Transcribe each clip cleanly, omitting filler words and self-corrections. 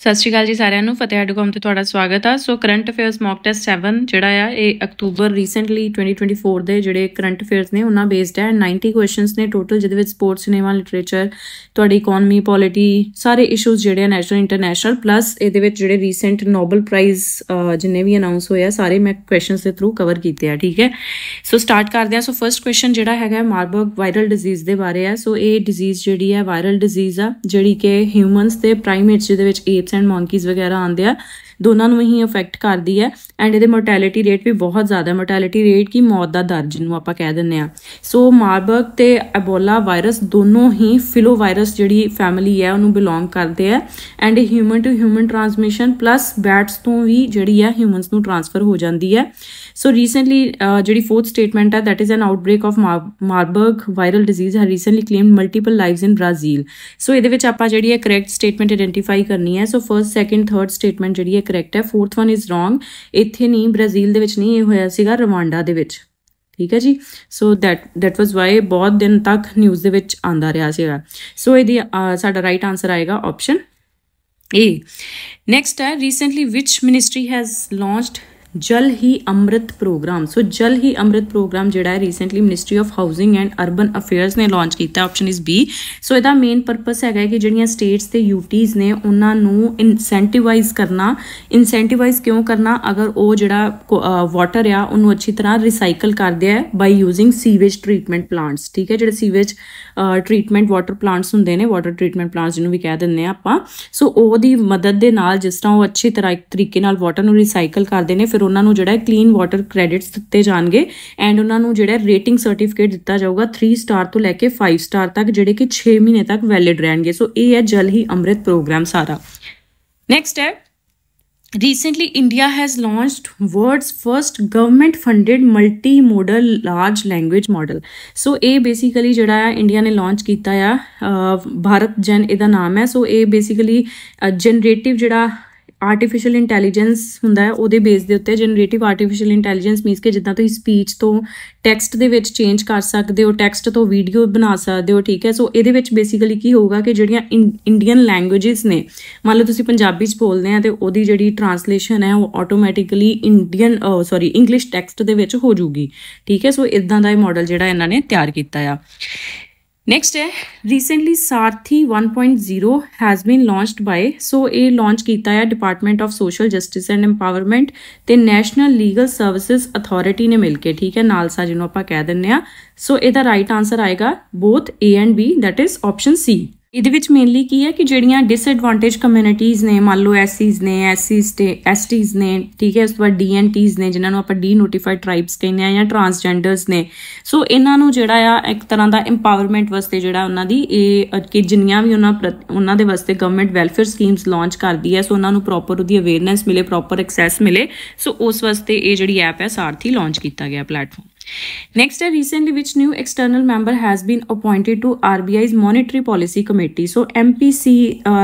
ਸਤਿ ਸ਼੍ਰੀ ਅਕਾਲ ਜੀ ਸਾਰਿਆਂ ਨੂੰ ਫਤਿਹ.com ਤੇ ਤੁਹਾਡਾ ਸਵਾਗਤ ਆ। ਸੋ ਕਰੰਟ ਅਫੇਅਰਸ ਮੌਕ ਟੈਸਟ 7 ਜਿਹੜਾ ਆ ਇਹ ਅਕਤੂਬਰ ਰੀਸੈਂਟਲੀ 2024 ਦੇ ਜਿਹੜੇ ਕਰੰਟ ਅਫੇਅਰਸ ਨੇ ਉਹਨਾਂ ਬੇਸਡ ਹੈ। 90 ਕੁਐਸਚਨਸ ਨੇ ਟੋਟਲ, ਜਿਹਦੇ ਵਿੱਚ ਸਪੋਰਟਸ, ਸਿਨੇਮਾ, ਲਿਟਰੇਚਰ, ਤੁਹਾਡੀ ਇਕੋਨਮੀ, ਪੋਲਿਟੀ, ਸਾਰੇ ਇਸ਼ੂਜ਼ ਜਿਹੜੇ ਆ ਨੈਸ਼ਨਲ ਇੰਟਰਨੈਸ਼ਨਲ, ਪਲੱਸ ਇਹਦੇ ਵਿੱਚ ਜਿਹੜੇ ਰੀਸੈਂਟ ਨੋਬਲ ਪ੍ਰਾਈਜ਼ ਜਿੰਨੇ ਵੀ ਅਨਾਊਂਸ ਹੋਏ ਆ ਸਾਰੇ ਮੈਂ ਕੁਐਸਚਨਸ ਦੇ ਥਰੂ ਕਵਰ ਕੀਤੇ ਆ। ਠੀਕ ਹੈ, ਸੋ ਸਟਾਰਟ ਕਰਦੇ ਆ। ਸੋ ਫਸਟ ਕੁਐਸਚਨ ਜਿਹੜਾ ਹੈਗਾ ਮਾਰਬਰਗ ਵਾਇਰਲ ਡਿਜ਼ੀਜ਼ ਦੇ ਬਾਰੇ ਆ। ਸੋ ਇਹ ਡਿਜ਼ੀਜ਼ ਜਿਹੜੀ ਹੈ ਵਾਇਰਲ ਡਿਜ਼ੀਜ਼ ਆ ਜਿਹੜੀ ਕਿ ਹਿਊਮਨਸ ਤੇ ਪ੍ਰਾਈਮੇਟਸ ਜਿਹਦੇ ਵਿੱਚ ਏਪਸ ਐਂਡ ਮੌਂਕੀਜ਼ ਵਗੈਰਾ ਆਉਂਦੇ ਆ, ਦੋਨਾਂ ਨੂੰ ਹੀ ਅਫੈਕਟ ਕਰਦੀ ਹੈ। ਐਂਡ ਇਹਦੇ ਮੋਰਟੈਲਿਟੀ ਰੇਟ ਵੀ ਬਹੁਤ ਜ਼ਿਆਦਾ, ਮੋਰਟੈਲਿਟੀ ਰੇਟ ਕੀ ਮੌਤ ਦਾ ਦਰ ਜਿਹਨੂੰ ਆਪਾਂ ਕਹਿ ਦਿੰਦੇ ਹਾਂ। ਸੋ ਮਾਰਬਰਗ ਤੇ ਐਬੋਲਾ ਵਾਇਰਸ ਦੋਨੋਂ ਹੀ ਫਿਲੋ ਵਾਇਰਸ ਜਿਹੜੀ ਫੈਮਿਲੀ ਹੈ ਉਹਨੂੰ ਬਿਲੋਂਗ ਕਰਦੇ ਆ। ਐਂਡ ਇਹ human to human transmission plus bats ਤੋਂ ਵੀ ਜਿਹੜੀ ਹੈ ਹਿਊਮਨਸ ਨੂੰ ਟਰਾਂਸਫਰ ਹੋ ਜਾਂਦੀ ਹੈ। ਸੋ ਰੀਸੈਂਟਲੀ ਜਿਹੜੀ ਫੋਰਥ ਸਟੇਟਮੈਂਟ ਹੈ that is an outbreak of Marburg viral disease ਹੈ recently claimed multiple lives in Brazil. So ਇਹਦੇ ਵਿੱਚ ਆਪਾਂ ਜਿਹੜੀ ਹੈ ਕਰੈਕਟ ਸਟੇਟਮੈਂਟ ਆਈਡੈਂਟੀਫਾਈ ਕਰਨੀ ਹੈ। ਸੋ ਫਰਸਟ, ਸੈਕਿੰਡ, ਥਰਡ ਸਟੇਟਮੈਂਟ ਜਿਹੜੀ ਹੈ ਕਰੈਕਟ ਹੈ। ਫੋਰਥ ਵਨ ਇਜ਼ ਰੋਂਗ, ਇੱਥੇ ਨਹੀਂ, ਬ੍ਰਾਜ਼ੀਲ ਦੇ ਵਿੱਚ ਨਹੀਂ, ਇਹ ਹੋਇਆ ਸੀਗਾ ਰਵਾਂਡਾ ਦੇ ਵਿੱਚ। ਠੀਕ ਹੈ ਜੀ, ਸੋ ਦੈਟ ਵਾਜ਼ ਵਾਈ ਬਹੁਤ ਦਿਨ ਤੱਕ ਨਿਊਜ਼ ਦੇ ਵਿੱਚ ਆਉਂਦਾ ਰਿਹਾ ਸੀਗਾ। ਸੋ ਇਹਦੀ ਸਾਡਾ ਰਾਈਟ ਆਨਸਰ ਆਏਗਾ ਆਪਸ਼ਨ ਏ। ਨੈਕਸਟ ਹੈ ਰੀਸੈਂਟਲੀ ਵਿਚ ਮਿਨਿਸਟਰੀ ਹੈਜ਼ ਲਾਂਚਡ ਜਲ ਹੀ ਅੰਮ੍ਰਿਤ ਪ੍ਰੋਗਰਾਮ। ਸੋ ਜਲ ਹੀ ਅੰਮ੍ਰਿਤ ਪ੍ਰੋਗਰਾਮ ਜਿਹੜਾ ਹੈ recently ministry of housing and urban affairs ਨੇ ਲਾਂਚ ਕੀਤਾ। Option is B. ਸੋ ਇਹਦਾ ਮੇਨ ਪਰਪਸ ਹੈਗਾ ਕਿ ਜਿਹੜੀਆਂ ਸਟੇਟਸ ਤੇ ਯੂਟੀਜ਼ ਨੇ ਉਹਨਾਂ ਨੂੰ ਇਨਸੈਂਟੀਵਾਈਜ਼ ਕਰਨਾ। ਇਨਸੈਂਟੀਵਾਈਜ਼ ਕਿਉਂ ਕਰਨਾ? ਅਗਰ ਉਹ ਜਿਹੜਾ ਵਾਟਰ ਆ ਉਹਨੂੰ ਅੱਛੀ ਤਰ੍ਹਾਂ ਰਿਸਾਈਕਲ ਕਰਦੇ ਆ ਬਾਈ ਯੂਜ਼ਿੰਗ ਸੀਵੇਜ ਟਰੀਟਮੈਂਟ ਪਲਾਂਟਸ। ਠੀਕ ਹੈ, ਜਿਹੜੇ ਸੀਵੇਜ ਟਰੀਟਮੈਂਟ ਵਾਟਰ ਪਲਾਂਟਸ ਹੁੰਦੇ ਨੇ, ਵਾਟਰ ਟਰੀਟਮੈਂਟ ਪਲਾਂਟਸ ਜਿਹਨੂੰ ਵੀ ਕਹਿ ਦਿੰਦੇ ਆ ਆਪਾਂ। ਸੋ ਉਹਦੀ ਮਦਦ ਦੇ ਨਾਲ ਜਿਸ ਤਰ੍ਹਾਂ ਉਹ ਅੱਛੀ ਤਰ੍ਹਾਂ ਇੱਕ ਤਰੀਕੇ ਨਾਲ ਵਾਟਰ ਨੂੰ ਰਿਸਾਈਕਲ ਕਰਦੇ ਨੇ, ਫਿਰ ਉਹਨਾਂ ਨੂੰ ਜਿਹੜਾ ਕਲੀਨ ਵਾਟਰ ਕ੍ਰੈਡਿਟਸ ਦਿੱਤੇ ਜਾਣਗੇ ਐਂਡ ਉਹਨਾਂ ਨੂੰ ਜਿਹੜਾ ਰੇਟਿੰਗ ਸਰਟੀਫਿਕੇਟ ਦਿੱਤਾ ਜਾਊਗਾ 3 ਸਟਾਰ ਤੋਂ ਲੈ ਕੇ 5 ਸਟਾਰ ਤੱਕ, ਜਿਹੜੇ ਕਿ 6 ਮਹੀਨੇ ਤੱਕ ਵੈਲਿਡ ਰਹਿਣਗੇ। ਸੋ ਇਹ ਹੈ ਜਲ ਹੀ ਅੰਮ੍ਰਿਤ ਪ੍ਰੋਗਰਾਮ ਸਾਰਾ। ਨੈਕਸਟ ਹੈ recently India has launched world's first government funded multi-modal large language model। ਸੋ ਇਹ ਬੇਸਿਕਲੀ ਜਿਹੜਾ ਹੈ ਇੰਡੀਆ ਨੇ ਲਾਂਚ ਕੀਤਾ ਆ, ਭਾਰਤ ਜਨ ਇਹਦਾ ਨਾਮ ਹੈ। ਸੋ ਇਹ ਬੇਸਿਕਲੀ ਜਨਰੇਟਿਵ ਜਿਹੜਾ ਆਰਟੀਫਿਸ਼ੀਅਲ ਇੰਟੈਲੀਜੈਂਸ ਹੁੰਦਾ ਹੈ ਉਹਦੇ ਬੇਸ ਦੇ ਉੱਤੇ। ਜਨਰੇਟਿਵ ਆਰਟੀਫਿਸ਼ੀਅਲ ਇੰਟੈਲੀਜੈਂਸ ਮੀਨਸ ਕਿ ਜਿੱਦਾਂ ਤੁਸੀਂ ਸਪੀਚ ਤੋਂ ਟੈਕਸਟ ਦੇ ਵਿੱਚ ਚੇਂਜ ਕਰ ਸਕਦੇ ਹੋ, ਟੈਕਸਟ ਤੋਂ ਵੀਡੀਓ ਬਣਾ ਸਕਦੇ ਹੋ। ਠੀਕ ਹੈ, ਸੋ ਇਹਦੇ ਵਿੱਚ ਬੇਸਿਕਲੀ ਕੀ ਹੋਊਗਾ ਕਿ ਜਿਹੜੀਆਂ ਇੰਡੀਅਨ ਲੈਂਗੁਏਜਸ ਨੇ, ਮੰਨ ਲਓ ਤੁਸੀਂ ਪੰਜਾਬੀ 'ਚ ਬੋਲਦੇ ਆ ਤੇ ਉਹਦੀ ਜਿਹੜੀ ਟਰਾਂਸਲੇਸ਼ਨ ਹੈ ਉਹ ਆਟੋਮੈਟਿਕਲੀ ਇੰਗਲਿਸ਼ ਟੈਕਸਟ ਦੇ ਵਿੱਚ ਹੋ ਜੂਗੀ। ਠੀਕ ਹੈ, ਸੋ ਇਦਾਂ ਦਾ ਇਹ ਮਾਡਲ ਜਿਹੜਾ ਇਹਨਾਂ ਨੇ ਤਿਆਰ ਕੀਤਾ ਆ। ਨੈਕਸਟ ਹੈ recently Sarathi 1.0 has been launched by. So ਇਹ ਲਾਂਚ ਕੀਤਾ ਹੈ department of social justice and empowerment ਤੇ ਨੈਸ਼ਨਲ ਲੀਗਲ ਸਰਵਿਸਿਜ਼ ਅਥਾਰਟੀ ਨੇ ਮਿਲ ਕੇ। ਠੀਕ ਹੈ, ਨਾਲਸਾ ਜਿਹਨੂੰ ਆਪਾਂ ਕਹਿ ਦਿੰਦੇ ਆ। ਸੋ ਇਹਦਾ ਰਾਈਟ ਆਨਸਰ ਆਏਗਾ both A and B, that is option C. ਇਹਦੇ ਵਿੱਚ ਮੇਨਲੀ ਕੀ ਹੈ ਕਿ ਜਿਹੜੀਆਂ ਡਿਸਐਡਵਾਂਟੇਜ ਕਮਿਊਨਿਟੀਜ਼ ਨੇ, ਮੰਨ ਲਓ ਐਸਸੀਜ਼ ਨੇ, ਐਸਟੀਜ਼ ਨੇ, ਠੀਕ ਹੈ, ਉਸ ਤੋਂ ਬਾਅਦ ਡੀਐਨਟੀਜ਼ ਨੇ ਜਿਹਨਾਂ ਨੂੰ ਆਪਾਂ ਡੀ ਨੋਟੀਫਾਈਡ ਟਰਾਈਬਸ ਕਹਿੰਦੇ ਆ, ਜਾਂ ਟਰਾਂਸਜੈਂਡਰਸ ਨੇ। ਸੋ ਇਹਨਾਂ ਨੂੰ ਜਿਹੜਾ ਆ ਇੱਕ ਤਰ੍ਹਾਂ ਦਾ ਇੰਪਾਵਰਮੈਂਟ ਵਾਸਤੇ ਜਿਹੜਾ ਉਹਨਾਂ ਦੀ ਇਹ ਕਿ ਜਿੰਨੀਆਂ ਵੀ ਉਹਨਾਂ ਦੇ ਵਾਸਤੇ ਗਵਰਨਮੈਂਟ ਵੈਲਫੇਅਰ ਸਕੀਮਸ ਲਾਂਚ ਕਰਦੀ ਹੈ, ਸੋ ਉਹਨਾਂ ਨੂੰ ਪ੍ਰੋਪਰ ਉਹਦੀ ਅਵੇਅਰਨੈਸ ਮਿਲੇ, ਪ੍ਰੋਪਰ ਐਕਸੈਸ ਮਿਲੇ। ਸੋ ਉਸ ਵਾਸਤੇ ਇਹ ਜਿਹੜੀ ਐਪ ਹੈ ਸਾਰਥੀ ਲਾਂਚ ਕੀਤਾ ਗਿਆ ਪਲੈਟਫਾਰਮ। ਨੈਕਸਟ ਹੈ ਰੀਸੈਂਟਲੀ ਵਿਚ new external member has been appointed to RBI's monetary policy committee. So MPC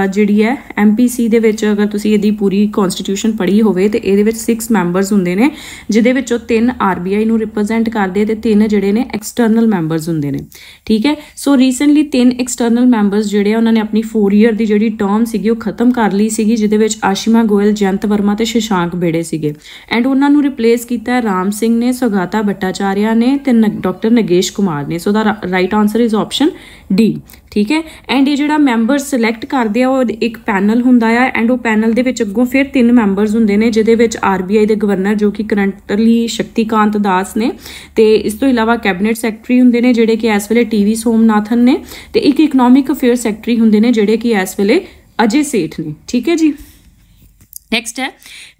ਜਿਹੜੀ ਹੈ, MPC ਦੇ ਵਿੱਚ ਅਗਰ ਤੁਸੀਂ ਇਹਦੀ ਪੂਰੀ ਕਨਸਟੀਟਿਊਸ਼ਨ ਪੜ੍ਹੀ ਹੋਵੇ ਤੇ ਇਹਦੇ ਵਿੱਚ 6 ਮੈਂਬਰਸ ਹੁੰਦੇ ਨੇ, ਜਿਹਦੇ ਵਿੱਚੋਂ 3 RBI ਨੂੰ ਰਿਪਰੈਜ਼ੈਂਟ ਕਰਦੇ ਤੇ 3 ਜਿਹੜੇ ਨੇ ਐਕਸਟਰਨਲ ਮੈਂਬਰਸ ਹੁੰਦੇ ਨੇ। ਠੀਕ ਹੈ, ਸੋ ਰੀਸੈਂਟਲੀ 3 ਐਕਸਟਰਨਲ ਮੈਂਬਰਸ ਜਿਹੜੇ ਆ ਉਹਨਾਂ ਨੇ ਆਪਣੀ 4 ਈਅਰ ਦੀ ਜਿਹੜੀ ਟਰਮ ਸੀਗੀ ਉਹ ਖਤਮ ਕਰ ਲਈ ਸੀਗੀ, ਜਿਹਦੇ ਵਿੱਚ ਆਸ਼ੀਮਾ ਗੋਇਲ, ਜਯੰਤ ਵਰਮਾ ਤੇ ਸ਼ਸ਼ਾਂਕ ਬੇੜੇ ਸੀਗੇ। ਐਂਡ ਉਹਨਾਂ ਨੂੰ ਰਿਪਲੇਸ ਕੀਤਾ ਰਾਮ ਸਿੰਘ ਨੇ, ਸੁਗਾਤਾ ਭੱਟਾਚਾਰੀਆ ਨੇ ਤੇ ਡਾਕਟਰ ਨਗੇਸ਼ ਕੁਮਾਰ ਨੇ। So the right answer is option D. ਠੀਕ ਹੈ, ਐਂਡ ਇਹ ਜਿਹੜਾ ਮੈਂਬਰ ਸਿਲੈਕਟ ਕਰਦੇ ਆ ਉਹ ਇੱਕ ਪੈਨਲ ਹੁੰਦਾ ਆ, ਐਂਡ ਉਹ ਪੈਨਲ ਦੇ ਵਿੱਚ ਅੱਗੋਂ ਫਿਰ 3 ਮੈਂਬਰਸ ਹੁੰਦੇ ਨੇ, ਜਿਹਦੇ ਵਿੱਚ RBI ਦੇ ਗਵਰਨਰ ਜੋ ਕਿ ਕਰੰਟਲੀ ਸ਼ਕਤੀਕਾਂਤ ਦਾਸ ਨੇ, ਤੇ ਇਸ ਤੋਂ ਇਲਾਵਾ ਕੈਬਨਿਟ ਸੈਕਟਰੀ ਹੁੰਦੇ ਨੇ ਜਿਹੜੇ ਕਿ ਇਸ ਵੇਲੇ TV ਸੋਮਨਾਥਨ ਨੇ, ਤੇ ਇੱਕ ਇਕਨੋਮਿਕ ਅਫੇਅਰ ਸੈਕਟਰੀ ਹੁੰਦੇ ਨੇ ਜਿਹੜੇ ਕਿ ਇਸ ਵੇਲੇ ਅਜੇ ਸੇਠ ਨੇ। ਠੀਕ ਹੈ ਜੀ। ਨੈਕਸਟ ਹੈ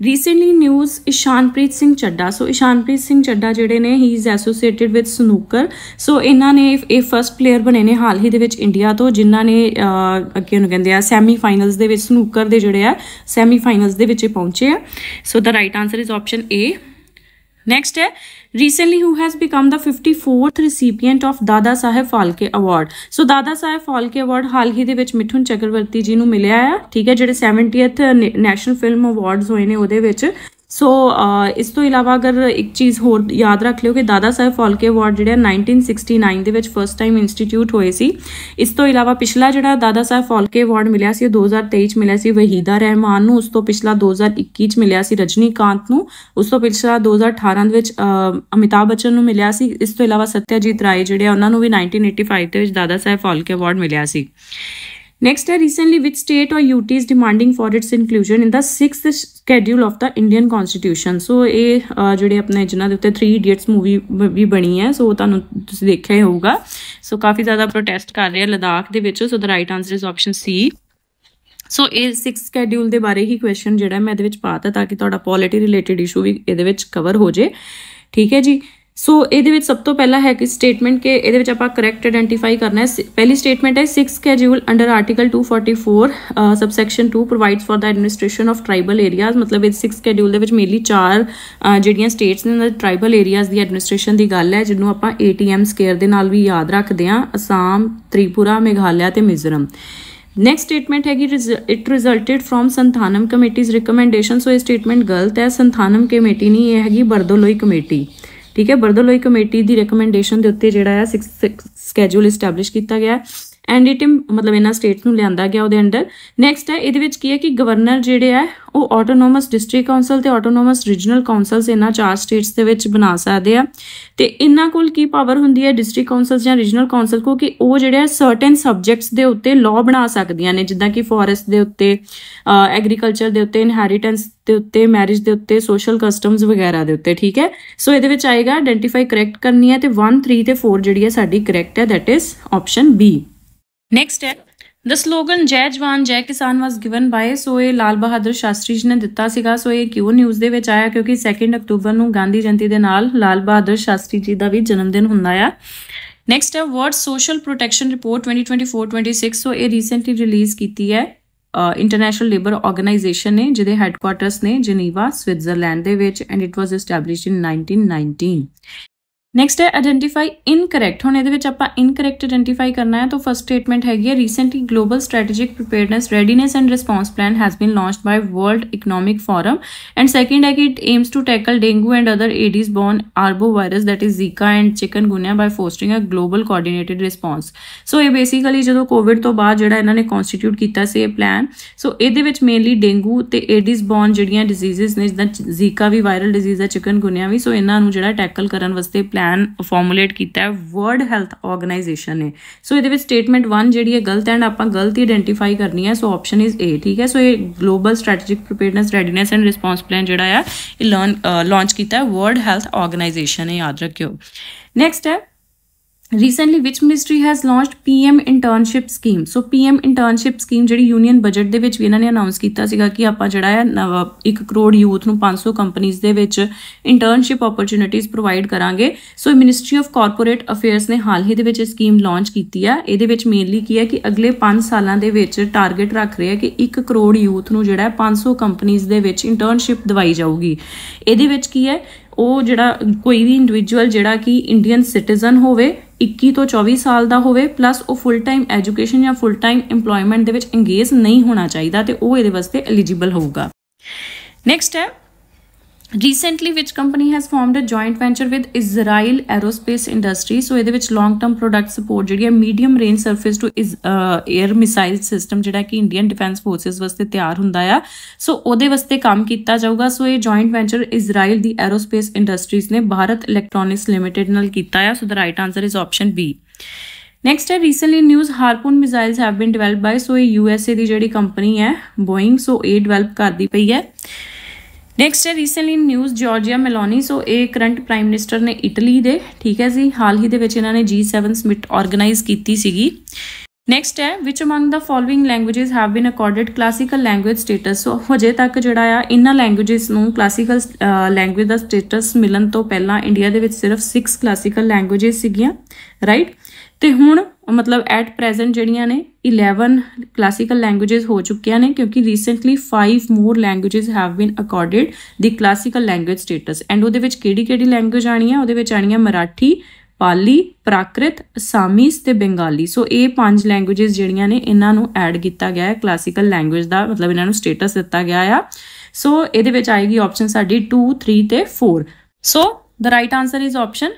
ਰੀਸੈਂਟਲੀ ਨਿਊਜ਼ ਇਸ਼ਾਨਪ੍ਰੀਤ ਸਿੰਘ ਚੱਡਾ। ਸੋ ਇਸ਼ਾਨਪ੍ਰੀਤ ਸਿੰਘ ਚੱਡਾ ਜਿਹੜੇ ਨੇ ਹੀ ਇਜ਼ ਐਸੋਸੀਏਟਿਡ ਵਿਦ ਸਨੂਕਰ। ਸੋ ਇਹਨਾਂ ਨੇ ਇਹ ਫਸਟ ਪਲੇਅਰ ਬਣੇ ਨੇ ਹਾਲ ਹੀ ਦੇ ਵਿੱਚ ਇੰਡੀਆ ਤੋਂ ਜਿਨ੍ਹਾਂ ਨੇ ਅੱਗੇ ਨੂੰ ਕਹਿੰਦੇ ਆ ਸੈਮੀ ਫਾਈਨਲਸ ਦੇ ਵਿੱਚ ਸਨੂਕਰ ਦੇ ਜਿਹੜੇ ਆ ਸੈਮੀ ਫਾਈਨਲਸ ਦੇ ਵਿੱਚ ਪਹੁੰਚੇ ਆ। So the right answer is option A. Next ਹੈ recently who has become the 54th recipient of Dada Saheb Phalke award. So Dada Saheb Phalke award ਹਾਲ ਹੀ ਦੇ ਵਿੱਚ ਮਿਠੁਨ ਚੱਕਰਵਰਤੀ ਜੀ ਨੂੰ ਮਿਲਿਆ ਆ। ਠੀਕ ਹੈ, ਜਿਹੜੇ 70th ਨੈਸ਼ਨਲ ਫਿਲਮ ਅਵਾਰਡਸ ਹੋਏ ਨੇ ਉਹਦੇ ਵਿੱਚ ਸੋ ਇਸ ਤੋਂ ਇਲਾਵਾ ਅਗਰ ਇੱਕ ਚੀਜ਼ ਹੋਰ ਯਾਦ ਰੱਖ ਲਿਓ ਕਿ ਦਾਦਾ ਸਾਹਿਬ ਫਾਲਕੇ ਅਵਾਰਡ ਜਿਹੜੇ 1969 ਦੇ ਵਿੱਚ ਫਸਟ ਟਾਈਮ ਇੰਸਟੀਟਿਊਟ ਹੋਏ ਸੀ। ਇਸ ਤੋਂ ਇਲਾਵਾ ਪਿਛਲਾ ਜਿਹੜਾ ਦਾਦਾ ਸਾਹਿਬ ਫਾਲਕੇ ਅਵਾਰਡ ਮਿਲਿਆ ਸੀ ਉਹ 2023 'ਚ ਮਿਲਿਆ ਸੀ ਵਹੀਦਾ ਰਹਿਮਾਨ ਨੂੰ। ਉਸ ਤੋਂ ਪਿਛਲਾ 2021 'ਚ ਮਿਲਿਆ ਸੀ ਰਜਨੀਕਾਂਤ ਨੂੰ। ਉਸ ਤੋਂ ਪਿਛਲਾ 2018 ਦੇ ਵਿੱਚ ਅਮਿਤਾਭ ਬੱਚਨ ਨੂੰ ਮਿਲਿਆ ਸੀ। ਇਸ ਤੋਂ ਇਲਾਵਾ ਸਤਿਆਜੀਤ ਰਾਏ ਜਿਹੜੇ ਉਹਨਾਂ ਨੂੰ ਵੀ 1985 ਦੇ ਵਿੱਚ ਦਾਦਾ ਸਾਹਿਬ ਫਾਲਕੇ ਅਵਾਰਡ ਮਿਲਿਆ ਸੀ। Next है recently which state or UT is demanding for its inclusion in the 6th schedule of the Indian Constitution। so ਇਹ ਜਿਹੜੇ ਆਪਣੇ ਜਿਨ੍ਹਾਂ ਦੇ ਉੱਤੇ 3 Idiots ਮੂਵੀ ਵੀ ਬਣੀ ਹੈ ਸੋ ਤੁਹਾਨੂੰ ਤੁਸੀਂ ਦੇਖਿਆ ਹੀ ਹੋਊਗਾ। ਸੋ ਕਾਫੀ ਜ਼ਿਆਦਾ ਪ੍ਰੋਟੈਸਟ ਕਰ ਰਹੇ ਆ ਲਦਾਖ ਦੇ ਵਿੱਚ। So the right answer is option C. So ਇਹ 6th ਸ਼ੈਡਿਊਲ ਦੇ ਬਾਰੇ ਹੀ ਕੁਐਸਚਨ ਜਿਹੜਾ ਮੈਂ ਇਹਦੇ ਵਿੱਚ ਪਾਤਾ ਤਾਂ ਕਿ ਤੁਹਾਡਾ ਪੋਲਿਟੀ ਰਿਲੇਟਡ ਇਸ਼ੂ ਵੀ ਇਹਦੇ ਵਿੱਚ ਕਵਰ ਹੋ ਜੇ। ਠੀਕ ਹੈ ਜੀ। ਸੋ ਇਹਦੇ ਵਿੱਚ ਸਭ ਤੋਂ ਪਹਿਲਾਂ ਹੈ ਕਿ ਸਟੇਟਮੈਂਟ ਕਿ ਇਹਦੇ ਵਿੱਚ ਆਪਾਂ ਕਰੈਕਟ ਆਇਡੈਂਟੀਫਾਈ ਕਰਨਾ ਹੈ। ਪਹਿਲੀ ਸਟੇਟਮੈਂਟ ਹੈ 6th schedule under article 244 subsection 2 provides for the administration of tribal areas. ਮਤਲਬ ਇਹ 6th ਸ਼ੈਡਿਊਲ ਦੇ ਵਿੱਚ ਮੇਨਲੀ 4 ਜਿਹੜੀਆਂ ਸਟੇਟਸ ਨੇ ਉਹਨਾਂ ਦੇ ਟ੍ਰਾਈਬਲ ਏਰੀਆਜ਼ ਦੀ ਐਡਮਿਨਿਸਟ੍ਰੇਸ਼ਨ ਦੀ ਗੱਲ ਹੈ ਜਿਹਨੂੰ ਆਪਾਂ ATM ਸਕੇਅਰ ਦੇ ਨਾਲ ਵੀ ਯਾਦ ਰੱਖਦੇ ਹਾਂ। ਅਸਾਮ, ਤ੍ਰਿਪੁਰਾ, ਮੇਘਾਲਿਆ ਤੇ ਮਿਜ਼ੋਰਮ। ਨੈਕਸਟ ਸਟੇਟਮੈਂਟ ਹੈਗੀ ਇਟ ਰਿਜ਼ਲਟਡ ਫਰੋਮ ਸੰਥਾਨਮ ਕਮੇਟੀਜ਼ ਰਿਕਮੈਂਡੇਸ਼ਨ। ਸੋ ਇਹ ਸਟੇਟਮੈਂਟ ਗਲਤ ਹੈ। ਸੰਥਾਨਮ ਕਮੇਟੀ ਨਹੀਂ, ਇਹ ਹੈਗੀ ਬਰਦੋਲੋਈ ਕਮੇਟੀ। ਠੀਕ ਹੈ, ਬਰਦੋਲੋਈ ਕਮੇਟੀ ਦੀ ਰਿਕਮੈਂਡੇਸ਼ਨ ਦੇ ਉੱਤੇ ਜਿਹੜਾ ਆ 6th ਸਕੈਜੂਲ ਇਸਟੈਬਲਿਸ਼ ਕੀਤਾ ਗਿਆ ਐਂਡ ਇਟ ਮਤਲਬ ਇਹਨਾਂ ਸਟੇਟਸ ਨੂੰ ਲਿਆਂਦਾ ਗਿਆ ਉਹਦੇ ਅੰਡਰ। ਨੈਕਸਟ ਹੈ ਇਹਦੇ ਵਿੱਚ ਕੀ ਹੈ ਕਿ ਗਵਰਨਰ ਜਿਹੜੇ ਹੈ ਉਹ ਆਟੋਨੋਮਸ ਡਿਸਟ੍ਰਿਕਟ ਕਾਉਂਸਲ ਤੇ ਆਟੋਨੋਮਸ ਰੀਜਨਲ ਕਾਉਂਸਲਸ ਇਹਨਾਂ 4 ਸਟੇਟਸ ਦੇ ਵਿੱਚ ਬਣਾ ਸਕਦੇ ਆ। ਤੇ ਇਹਨਾਂ ਕੋਲ ਕੀ ਪਾਵਰ ਹੁੰਦੀ ਹੈ ਡਿਸਟ੍ਰਿਕਟ ਕਾਉਂਸਲਸ ਜਾਂ ਰੀਜਨਲ ਕਾਉਂਸਲ ਕੋ ਕਿ ਉਹ ਜਿਹੜੇ ਸਰਟਨ ਸਬਜੈਕਟਸ ਦੇ ਉੱਤੇ ਲਾਅ ਬਣਾ ਸਕਦੀਆਂ ਨੇ, ਜਿੱਦਾਂ ਕਿ ਫੋਰੈਸਟ ਦੇ ਉੱਤੇ, ਐਗਰੀਕਲਚਰ ਦੇ ਉੱਤੇ, ਇਨਹੈਰੀਟੈਂਸ ਦੇ ਉੱਤੇ, ਮੈਰਿਜ ਦੇ ਉੱਤੇ, ਸੋਸ਼ਲ ਕਸਟਮਸ ਵਗੈਰਾ ਦੇ ਉੱਤੇ। ਠੀਕ ਹੈ, ਸੋ ਇਹਦੇ ਵਿੱਚ ਆਏਗਾ ਆਇਡੈਂਟੀਫਾਈ ਕਰੈਕਟ ਕਰਨੀ ਹੈ ਤੇ 1, 3 ਤੇ 4 ਜਿਹੜੀ ਹੈ ਸਾਡੀ ਕਰੈਕਟ ਹੈ, that is option B. Next ਹੈ ਦ ਸਲੋਗਨ ਜੈ ਜਵਾਨ ਜੈ ਕਿਸਾਨ ਵਾਸ ਗਿਵਨ ਬਾਏ। ਸੋ ਇਹ ਲਾਲ ਬਹਾਦਰ ਸ਼ਾਸਤਰੀ ਜੀ ਨੇ ਦਿੱਤਾ ਸੀਗਾ। ਸੋ ਇਹ ਕਿਉਂ ਨਿਊਜ਼ ਦੇ ਵਿੱਚ ਆਇਆ ਕਿਉਂਕਿ 2 ਅਕਤੂਬਰ ਨੂੰ ਗਾਂਧੀ ਜਯੰਤੀ ਦੇ ਨਾਲ ਲਾਲ ਬਹਾਦਰ ਸ਼ਾਸਤਰੀ ਜੀ ਦਾ ਵੀ ਜਨਮ ਦਿਨ ਹੁੰਦਾ ਆ। ਨੈਕਸਟ ਹੈ ਵਰਲਡ ਸੋਸ਼ਲ ਪ੍ਰੋਟੈਕਸ਼ਨ ਰਿਪੋਰਟ 2024-26। ਸੋ ਇਹ ਰੀਸੈਂਟਲੀ ਰਿਲੀਜ਼ ਕੀਤੀ ਹੈ ਇੰਟਰਨੈਸ਼ਨਲ ਲੇਬਰ ਆਰਗੇਨਾਈਜੇਸ਼ਨ ਨੇ ਜਿਹਦੇ ਹੈਡਕੁਆਰਟਰਸ ਨੇ ਜਨੀਵਾ ਸਵਿਟਜ਼ਰਲੈਂਡ ਦੇ ਵਿੱਚ and it was established in 1919। Next ਹੈ ਆਇਡੈਂਟੀਫਾਈ ਇਨਕਰੈਕਟ। ਹੁਣ ਇਹਦੇ ਵਿੱਚ ਆਪਾਂ ਇਨਕਰੈਕਟ ਆਇਡੈਂਟੀਫਾਈ ਕਰਨਾ ਹੈ ਤਾਂ ਫਸਟ ਸਟੇਟਮੈਂਟ ਹੈਗੀ ਹੈ recently global strategic preparedness readiness and response plan has been launched by World Economic Forum and second ਹੈ ਕਿ it aims to tackle dengue and other Aedes borne arbovirus that is Zika and chikungunya by fostering a global coordinated response. So ਇਹ basically ਜਦੋਂ Covid ਤੋਂ ਬਾਅਦ ਜਿਹੜਾ ਇਹਨਾਂ ਨੇ constitute ਕੀਤਾ ਸੀ ਇਹ ਪਲਾਨ। ਸੋ ਇਹਦੇ ਵਿੱਚ ਮੇਨਲੀ ਡੇਂਗੂ ਤੇ ਏਡੀਜ਼ ਬੋਰਨ ਜਿਹੜੀਆਂ ਡਿਜ਼ੀਜ਼ਸ ਨੇ ਜਿੱਦਾਂ ਜ਼ੀਕਾ ਵੀ ਵਾਇਰਲ ਡਿਜ਼ੀਜ਼ ਹੈ, ਚਿਕਨਗੁਨਿਆ ਵੀ, ਸੋ ਇਹਨਾਂ ਨੂੰ ਜਿਹੜਾ ਟੈਕਲ ਕਰਨ ਵਾਸਤੇ ਪਲਾਨ ਫਾਰਮੂਲੇਟ ਕੀਤਾ ਹੈ ਵਰਲਡ ਹੈਲਥ ਆਰਗੇਨਾਈਜੇਸ਼ਨ ਨੇ। ਸੋ ਇਹਦੇ ਵਿੱਚ ਸਟੇਟਮੈਂਟ 1 ਜਿਹੜੀ ਹੈ ਗਲਤ ਐਂਡ ਆਪਾਂ ਗਲਤ ਆਇਡੈਂਟੀਫਾਈ ਕਰਨੀ ਹੈ। So option is A. ਠੀਕ ਹੈ, ਸੋ ਇਹ global strategic preparedness readiness and response plan ਜਿਹੜਾ ਆ ਇਹ ਲਾਂਚ ਕੀਤਾ ਹੈ ਵਰਲਡ ਹੈਲਥ ਆਰਗੇਨਾਈਜੇਸ਼ਨ ਨੇ, ਯਾਦ ਰੱਖਿਓ। ਨੈਕਸਟ ਹੈ recently which ministry has launched PM internship scheme। so PM internship scheme ਜਿਹੜੀ ਯੂਨੀਅਨ ਬਜਟ ਦੇ ਵਿੱਚ ਵੀ ਇਹਨਾਂ ਨੇ ਅਨਾਉਂਸ ਕੀਤਾ ਸੀਗਾ ਕਿ ਆਪਾਂ ਜਿਹੜਾ ਹੈ 1 ਕਰੋੜ ਯੂਥ ਨੂੰ 500 ਕੰਪਨੀਜ਼ ਦੇ ਵਿੱਚ ਇੰਟਰਨਸ਼ਿਪ ਓਪਰਚੁਨਿਟੀਜ਼ ਪ੍ਰੋਵਾਈਡ ਕਰਾਂਗੇ। ਸੋ ਮਿਨਿਸਟਰੀ ਆਫ ਕਾਰਪੋਰੇਟ ਅਫੇਅਰਸ ਨੇ ਹਾਲ ਹੀ ਦੇ ਵਿੱਚ ਇਹ ਸਕੀਮ ਲਾਂਚ ਕੀਤੀ ਆ। ਇਹਦੇ ਵਿੱਚ ਮੇਨਲੀ ਕੀ ਹੈ ਕਿ ਅਗਲੇ 5 ਸਾਲਾਂ ਦੇ ਵਿੱਚ ਟਾਰਗੇਟ ਰੱਖ ਰਹੇ ਆ ਕਿ 1 ਕਰੋੜ ਯੂਥ ਨੂੰ ਜਿਹੜਾ 500 ਕੰਪਨੀਜ਼ ਦੇ ਵਿੱਚ ਇੰਟਰਨਸ਼ਿਪ ਦਵਾਈ ਜਾਊਗੀ। ਇਹਦੇ ਵਿੱਚ ਕੀ ਹੈ ਉਹ ਜਿਹੜਾ ਕੋਈ ਵੀ ਇੰਡੀਵਿਜੂਅਲ ਜਿਹੜਾ ਕਿ ਇੰਡੀਅਨ ਸਿਟੀਜ਼ਨ ਹੋਵੇ, 21 ਤੋਂ 24 ਸਾਲ ਦਾ ਹੋਵੇ, ਪਲੱਸ ਉਹ ਫੁੱਲ ਟਾਈਮ ਐਜੂਕੇਸ਼ਨ ਜਾਂ ਫੁੱਲ ਟਾਈਮ ਇੰਪਲੋਇਮੈਂਟ ਦੇ ਵਿੱਚ ਇੰਗੇਜ ਨਹੀਂ ਹੋਣਾ ਚਾਹੀਦਾ ਤੇ ਉਹ ਇਹਦੇ ਵਾਸਤੇ ਐਲੀਜੀਬਲ ਹੋਊਗਾ। ਨੈਕਸਟ ਹੈ recently which company has formed a joint venture with Israel Aerospace Industry। ਸੋ ਇਹਦੇ ਵਿੱਚ ਲੌਂਗ ਟਰਮ ਪ੍ਰੋਡਕਟ ਸਪੋਰਟ ਜਿਹੜੀ ਹੈ medium range surface to air missile system ਜਿਹੜਾ ਕਿ ਇੰਡੀਅਨ ਡਿਫੈਂਸ ਫੋਰਸਿਸ ਵਾਸਤੇ ਤਿਆਰ ਹੁੰਦਾ ਆ, ਸੋ ਉਹਦੇ ਵਾਸਤੇ ਕੰਮ ਕੀਤਾ ਜਾਊਗਾ। ਸੋ ਇਹ ਜੁਆਇੰਟ ਵੈਂਚਰ ਇਜ਼ਰਾਈਲ ਦੀ ਐਰੋਸਪੇਸ ਇੰਡਸਟਰੀਜ਼ ਨੇ ਭਾਰਤ ਇਲੈਕਟ੍ਰੋਨਿਕਸ ਲਿਮਿਟਿਡ ਨਾਲ ਕੀਤਾ ਆ। So the right answer is option B. Next ਹੈ recently news Harpoon missiles have been developed by. So ਇਹ USA ਦੀ ਜਿਹੜੀ ਕੰਪਨੀ ਹੈ ਬੋਇੰਗ, ਸੋ ਇਹ ਡਿਵੈਲਪ ਕਰਦੀ ਪਈ ਹੈ। ਨੈਕਸਟ ਹੈ ਰੀਸੈਂਟਲੀ ਨਿਊਜ਼ ਜਾਰਜੀਆ ਮੈਲੋਨੀ। ਸੋ ਇਹ ਕਰੰਟ ਪ੍ਰਾਈਮ ਮਿਨਿਸਟਰ ਨੇ ਇਟਲੀ ਦੇ। ਠੀਕ ਹੈ ਜੀ, ਹਾਲ ਹੀ ਦੇ ਵਿੱਚ ਇਹਨਾਂ ਨੇ G7 ਸਮਿਟ ਆਰਗੇਨਾਈਜ਼ ਕੀਤੀ ਸੀਗੀ। ਨੈਕਸਟ ਹੈ which among the following languages have been accorded classical language status. So ਹਜੇ ਤੱਕ ਜਿਹੜਾ ਆ ਇਹਨਾਂ ਲੈਂਗੁਏਜਸ ਨੂੰ ਕਲਾਸੀਕਲ ਲੈਂਗੁਏਜ ਦਾ ਸਟੇਟਸ ਮਿਲਣ ਤੋਂ ਪਹਿਲਾਂ ਇੰਡੀਆ ਦੇ ਵਿੱਚ ਸਿਰਫ 6 ਕਲਾਸੀਕਲ ਲੈਂਗੁਏਜਸ ਸੀਗੀਆਂ, ਰਾਈਟ। ਤੇ ਹੁਣ ਮਤਲਬ ਐਟ ਪ੍ਰੈਜ਼ੈਂਟ ਜਿਹੜੀਆਂ ਨੇ 11 ਕਲਾਸੀਕਲ ਲੈਂਗੁਏਜਸ ਹੋ ਚੁੱਕੀਆਂ ਨੇ ਕਿਉਂਕਿ recently 5 more languages have been accorded the classical language status. And ਉਹਦੇ ਵਿੱਚ ਕਿਹੜੀ ਲੈਂਗੁਏਜ ਆਣੀ ਆ? ਉਹਦੇ ਵਿੱਚ ਆਣੀ ਆ ਮਰਾਠੀ, ਪਾਲੀ, ਪ੍ਰਾਕ੍ਰਿਤ, ਅਸਾਮੀਜ਼ ਤੇ ਬੰਗਾਲੀ। ਸੋ ਇਹ 5 ਲੈਂਗੁਏਜਸ ਜਿਹੜੀਆਂ ਨੇ ਇਹਨਾਂ ਨੂੰ ਐਡ ਕੀਤਾ ਗਿਆ ਹੈ ਕਲਾਸੀਕਲ ਲੈਂਗੁਏਜ ਦਾ, ਮਤਲਬ ਇਹਨਾਂ ਨੂੰ ਸਟੇਟਸ ਦਿੱਤਾ ਗਿਆ ਆ। सो ये आएगी ऑप्शन साडी 2 3 ते 4। So the right answer is option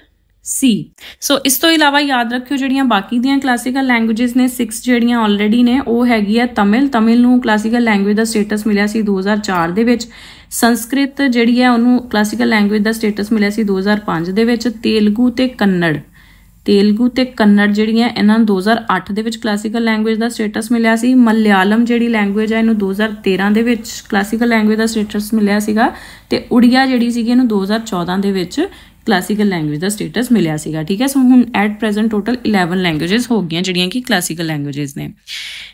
C. So इस तो इलावा याद रखियो ਜਿਹੜੀਆਂ ਬਾਕੀ ਦੀਆਂ ਕਲਾਸੀਕਲ ਲੈਂਗੁਏजेस ਨੇ 6 ਜਿਹੜੀਆਂ ਆਲਰੇਡੀ ਨੇ ਉਹ ਹੈਗੀ ਆ ਤਮਿਲ ਨੂੰ ਕਲਾਸੀਕਲ ਲੈਂਗੁਏਜ ਦਾ ਸਟੇਟਸ ਮਿਲਿਆ ਸੀ 2004 ਦੇ ਵਿੱਚ। ਸੰਸਕ੍ਰਿਤ ਜਿਹੜੀ ਹੈ ਉਹਨੂੰ ਕਲਾਸੀਕਲ ਲੈਂਗੁਏਜ ਦਾ ਸਟੇਟਸ ਮਿਲਿਆ ਸੀ 2005 ਦੇ ਵਿੱਚ। ਤੇਲਗੂ ਤੇ ਕੰਨੜ ਜਿਹੜੀਆਂ ਇਹਨਾਂ ਨੂੰ 2008 ਦੇ ਵਿੱਚ ਕਲਾਸੀਕਲ ਲੈਂਗੁਏਜ ਦਾ ਸਟੇਟਸ ਮਿਲਿਆ ਸੀ। ਮਲਿਆਲਮ ਜਿਹੜੀ ਲੈਂਗੁਏਜ ਹੈ ਇਹਨੂੰ 2013 ਦੇ ਵਿੱਚ ਕਲਾਸੀਕਲ ਲੈਂਗੁਏਜ ਦਾ ਸਟੇਟਸ ਮਿਲਿਆ ਸੀਗਾ ਤੇ ਉੜੀਆ ਜਿਹੜੀ ਸੀਗੀ ਇਹਨੂੰ 2014 ਦੇ ਵਿੱਚ ਕਲਾਸੀਕਲ ਲੈਂਗੁਏਜ ਦਾ ਸਟੇਟਸ ਮਿਲਿਆ ਸੀਗਾ। ਠੀਕ ਹੈ, ਸੋ ਹੁਣ ਐਟ ਪ੍ਰੈਜ਼ੈਂਟ ਟੋਟਲ 11 ਲੈਂਗੁਏजेस ਹੋ ਗਈਆਂ ਜਿਹੜੀਆਂ ਕਿ ਕਲਾਸੀਕਲ ਲੈਂਗੁਏजेस ਨੇ।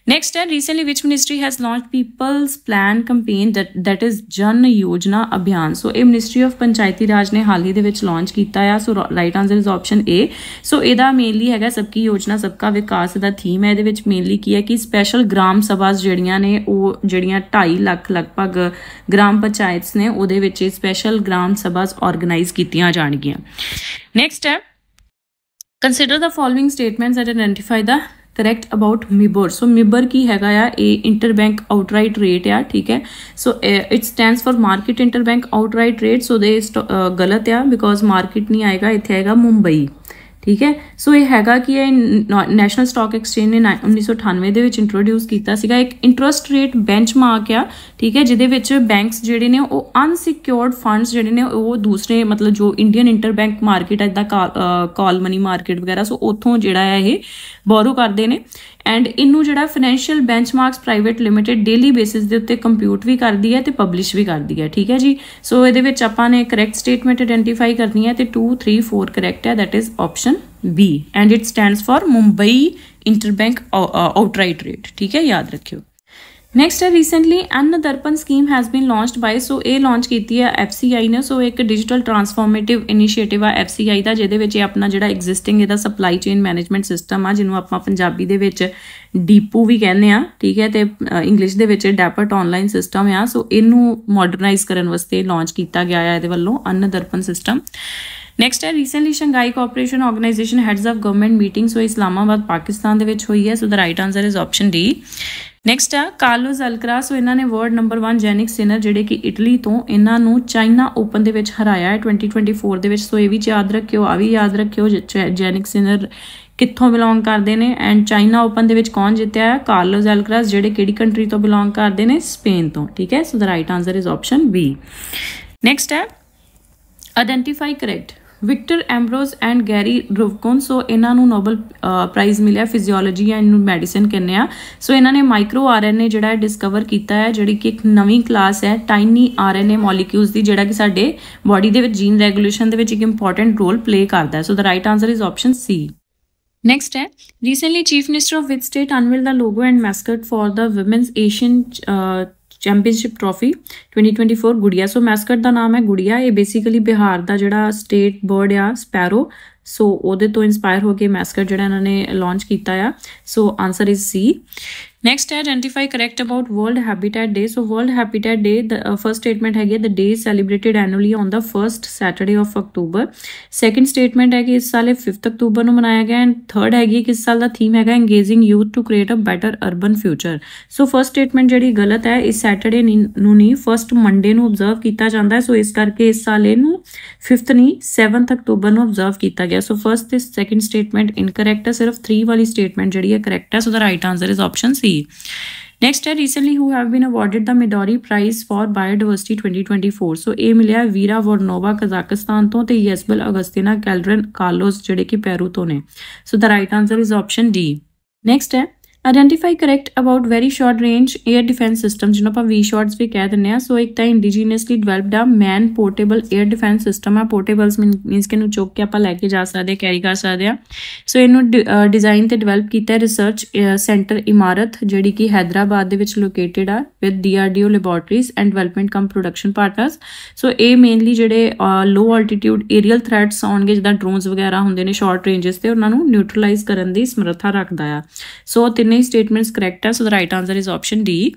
ਨੈਕਸਟ ਹੈ ਰੀਸੈਂਟਲੀ ਵਿਚ ministry has launch people's plan campaign that is Jan Yojana ਅਭਿਆਨ। ਸੋ ਇਹ ਮਿਨਿਸਟਰੀ ਆਫ ਪੰਚਾਇਤੀ ਰਾਜ ਨੇ ਹਾਲ ਹੀ ਦੇ ਵਿੱਚ ਲਾਂਚ ਕੀਤਾ ਆ। So right answer is option A. So ਇਹਦਾ ਮੇਨਲੀ ਹੈਗਾ ਸਬਕੀ ਯੋਜਨਾ ਸਬਕਾ ਵਿਕਾਸ ਦਾ ਥੀਮ ਹੈ। ਇਹਦੇ ਵਿੱਚ ਮੇਨਲੀ ਕੀ ਹੈ ਕਿ ਸਪੈਸ਼ਲ ਗ੍ਰਾਮ ਸਭਾ ਜਿਹੜੀਆਂ ਨੇ ਉਹ ਜਿਹੜੀਆਂ 2.5 ਲੱਖ ਲਗਭਗ ਗ੍ਰਾਮ ਪੰਚਾਇਤਸ ਨੇ ਉਹਦੇ ਵਿੱਚ ਸਪੈਸ਼ਲ ਗ੍ਰਾਮ ਸਭਾ ਆਰਗੇਨਾਈਜ਼ ਕੀਤੀਆਂ ਜਾਣਗੀਆਂ। Next step, consider the following statements that identify the correct about MIBOR। so MIBOR की हैगा या ए इंटरबैंक आउटराइट रेट या ठीक है। so it stands for market interbank outright rate. so दे गलत है बिकॉज मार्केट नहीं आएगा, इत्थे आएगा मुंबई। ठीक है, सो ये हैगा कि नैशनल स्टॉक एक्सचेंज ने 1998 ਦੇ ਵਿੱਚ ਇੰਟਰੋਡਿਊਸ ਕੀਤਾ ਸੀਗਾ ਇੱਕ ਇੰਟਰਸਟ ਰੇਟ ਬੈਂਚਮਾਰਕ ਆ। ਠੀਕ ਹੈ, ਜਿਹਦੇ ਵਿੱਚ ਬੈਂਕਸ ਜਿਹੜੇ ਨੇ ਉਹ ਅਨਸਿਕਿਉਰਡ ਫੰਡਸ ਜਿਹੜੇ ਨੇ ਉਹ ਦੂਸਰੇ ਮਤਲਬ ਜੋ ਇੰਡੀਅਨ ਇੰਟਰਬੈਂਕ ਮਾਰਕੀਟ ਇਦਾਂ ਕਾਲ ਮਨੀ ਮਾਰਕੀਟ ਵਗੈਰਾ ਸੋ ਉੱਥੋਂ ਜਿਹੜਾ ਹੈ ਇਹ ਬੋਰੋ ਕਰਦੇ ਨੇ। ਐਂਡ ਇਹਨੂੰ ਜਿਹੜਾ Financial Benchmarks Private Limited daily basis ਦੇ ਉੱਤੇ ਕੰਪਿਊਟ ਵੀ ਕਰਦੀ ਹੈ ਤੇ ਪਬਲਿਸ਼ ਵੀ ਕਰਦੀ ਹੈ। ਠੀਕ ਹੈ ਜੀ, ਸੋ ਇਹਦੇ ਵਿੱਚ ਆਪਾਂ ਨੇ ਕਰੈਕਟ ਸਟੇਟਮੈਂਟ ਆਇਡੈਂਟੀਫਾਈ ਕਰਨੀ ਹੈ ਤੇ 2 3 4 ਕਰੈਕਟ ਹੈ, that is option B and it stands for Mumbai interbank outright rate. ठीक है, याद रखियो। नैक्सट है recently Anna Darpan scheme has been launched by. So ये लॉन्च की है FCI ने। सो एक डिजिटल ट्रांसफॉर्मेटिव इनिशिएटिव आ FCI का जिहदे विच अपना जिहड़ा एग्जिस्टिंग इहदा सप्लाई चेन मैनेजमेंट सिस्टम आ जिन्होंने आपां पंजाबी दे विच डीपू भी कहने आ। ठीक है, तो इंग्लिश दे विच डेपट ऑनलाइन सिस्टम आ। सो इनू मॉडरनाइज करने वास्ते लॉन्च किया गया है इहदे वल्लों अन्न दर्पण सिस्टम। नैक्सट है recently Shanghai Cooperation Organisation heads of government meeting. So Islamabad Pakistan दे विच हुई है। So the right answer is option D. Next है कार्लोस अल्कराज। सो इन्होंने वर्ल्ड नंबर 1 जैनिक सिनर ਜਿਹੜੇ ਕਿ ਇਟਲੀ ਤੋਂ ਇਹਨਾਂ ਨੂੰ ਚਾਈਨਾ ਓਪਨ ਦੇ ਵਿੱਚ ਹਰਾਇਆ ਹੈ 2024 ਦੇ ਵਿੱਚ। ਸੋ ਇਹ ਵੀ ਯਾਦ ਰੱਖਿਓ, ਆ ਵੀ ਯਾਦ ਰੱਖਿਓ ਜੈਨਿਕ ਸਿਨਰ ਕਿੱਥੋਂ ਬਿਲੋਂਗ ਕਰਦੇ ਨੇ ਐਂਡ ਚਾਈਨਾ ਓਪਨ ਦੇ ਵਿੱਚ ਕੌਣ ਜਿੱਤਿਆ ਹੈ ਕਾਰਲੋਸ ਅਲਕਰਾਜ਼ ਜਿਹੜੇ ਕਿਹੜੀ ਕੰਟਰੀ ਤੋਂ ਬਿਲੋਂਗ ਕਰਦੇ ਨੇ ਸਪੇਨ ਤੋਂ। ਠੀਕ ਹੈ, so the right answer is option B. Next ਹੈ identify correct Victor Ambros and Gary Ruvkun. So ਇਹਨਾਂ ਨੂੰ ਨੋਬਲ ਪ੍ਰਾਈਜ਼ ਮਿਲਿਆ ਫਿਜ਼ੀਓਲੋਜੀ ਜਾਂ ਇਹਨੂੰ ਮੈਡੀਸਨ ਕਹਿੰਦੇ ਆ। ਸੋ ਇਹਨਾਂ ਨੇ ਮਾਈਕਰੋ RNA ਜਿਹੜਾ ਡਿਸਕਵਰ ਕੀਤਾ ਹੈ ਜਿਹੜੀ ਕਿ ਇੱਕ ਨਵੀਂ ਕਲਾਸ ਹੈ ਟਾਈਨੀ RNA ਮੋਲੀਕਿਊਲਸ ਦੀ ਜਿਹੜਾ ਕਿ ਸਾਡੇ ਬੋਡੀ ਦੇ ਵਿੱਚ ਜੀਨ ਰੈਗੂਲੇਸ਼ਨ ਦੇ ਵਿੱਚ ਇੱਕ ਇੰਪੋਰਟੈਂਟ ਰੋਲ ਪਲੇ ਕਰਦਾ ਹੈ। So the right answer is option C. Next है recently Chief Minister of which state unveiled the logo and mascot for the Women's Asian championship trophy 2024 गुड़िया। सो mascot का नाम है गुड़िया। ये बेसिकली बिहार का जोड़ा स्टेट बर्ड आ स्पैरो। सो ਉਹਦੇ ਤੋਂ ਇੰਸਪਾਇਰ ਹੋ ਕੇ ਮੈਸਕਟ ਜਿਹੜਾ ਇਹਨਾਂ ਨੇ ਲਾਂਚ ਕੀਤਾ ਆ। So answer is C. Next ਹੈ identify correct about World Habitat Day. So World Habitat Day first statement ਹੈਗੀ the day celebrated annually on the first Saturday of ਅਕਤੂਬਰ। ਸੈਕੰਡ ਸਟੇਟਮੈਂਟ ਹੈ ਕਿ ਇਸ ਸਾਲ ਇਹ 5 ਅਕਤੂਬਰ ਨੂੰ ਮਨਾਇਆ ਗਿਆ ਐਂਡ ਥਰਡ ਹੈਗੀ ਕਿ ਇਸ ਸਾਲ ਦਾ ਥੀਮ ਹੈਗਾ engaging youth to create a better urban future. So first statement ਜਿਹੜੀ ਗਲਤ ਹੈ ਇਸ ਸੈਟਰਡੇ ਨੂੰ ਨਹੀਂ ਫਰਸਟ ਮੰਡੇ ਨੂੰ ਆਬਜ਼ਰਵ ਕੀਤਾ ਜਾਂਦਾ ਹੈ। ਸੋ ਇਸ ਕਰਕੇ ਇਸ ਸਾਲ ਇਹਨੂੰ 5th ਨਹੀਂ 7th ਅਕਤੂਬਰ ਨੂੰ ਆਬਜ਼ਰਵ ਕੀਤਾ ਗਿਆ। ਸੋ फर्स्ट ते सेकंड स्टेटमेंट इनकरेक्ट है, सिर्फ 3 वाली स्टेटमेंट जी है करेक्ट है। So the right answer is option C. Next है recently who have been awarded the Midori Prize for biodiversity 2024। So ये मिलिया वीरा वोरनोवा कजाकिस्तान तो ते येसबल अगस्तिना कैलरन कार्लोस जेडे कि पेरू तो ने। So the right answer is option D. Next है identify correct about very short range air defence system ਜਿਹਨੂੰ ਆਪਾਂ ਵੀ ਸ਼ਾਰਟਸ ਵੀ ਕਹਿ ਦਿੰਦੇ ਹਾਂ। ਸੋ ਇੱਕ ਤਾਂ ਇੰਡੀਜੀਨਸਲੀ ਡਿਵੈਲਪਡ ਆ ਮੈਨ ਪੋਰਟੇਬਲ 에ਅਰ ਡਿਫੈਂਸ ਸਿਸਟਮ ਆ। ਪੋਰਟੇਬਲਸ ਮੀਨਸ ਕਿ ਇਹਨੂੰ ਚੁੱਕ ਕੇ ਆਪਾਂ ਲੈ ਕੇ ਜਾ ਸਕਦੇ ਕੈਰੀ ਕਰ ਸਕਦੇ ਹਾਂ। ਸੋ ਇਹਨੂੰ ਡਿਜ਼ਾਈਨ ਤੇ ਡਿਵੈਲਪ ਕੀਤਾ ਰਿਸਰਚ ਸੈਂਟਰ ਇਮਾਰਤ ਜਿਹੜੀ ਕਿ ਹੈਦਰਾਬਾਦ ਦੇ ਵਿੱਚ ਲੋਕੇਟਡ ਆ with DRDO laboratories and development cum production partners. So ਇਹ ਮੇਨਲੀ ਜਿਹੜੇ ਲੋ ਆਲਟੀਟਿਊਡ ਏਰੀਅਲ ਥ੍ਰੈਟਸ ਆਉਣਗੇ ਜਿੱਦਾਂ ਡਰੋਨਸ ਵਗੈਰਾ ਹੁੰਦੇ ਨੇ ਸ਼ਾਰਟ ਰੇਂਜਸ ਤੇ ਉਹਨਾਂ ਨੂੰ ਨਿਊਟਰਲਾਈਜ਼ ਕਰਨ ਦੀ ਸਮਰੱਥਾ ਰੱਖਦਾ ਆ। ਸੋ ਤਿੰਨੇ ਸਟੇਟਮੈਂਟਸ ਕਰੈਕਟ ਹੈ। So the right answer is option D.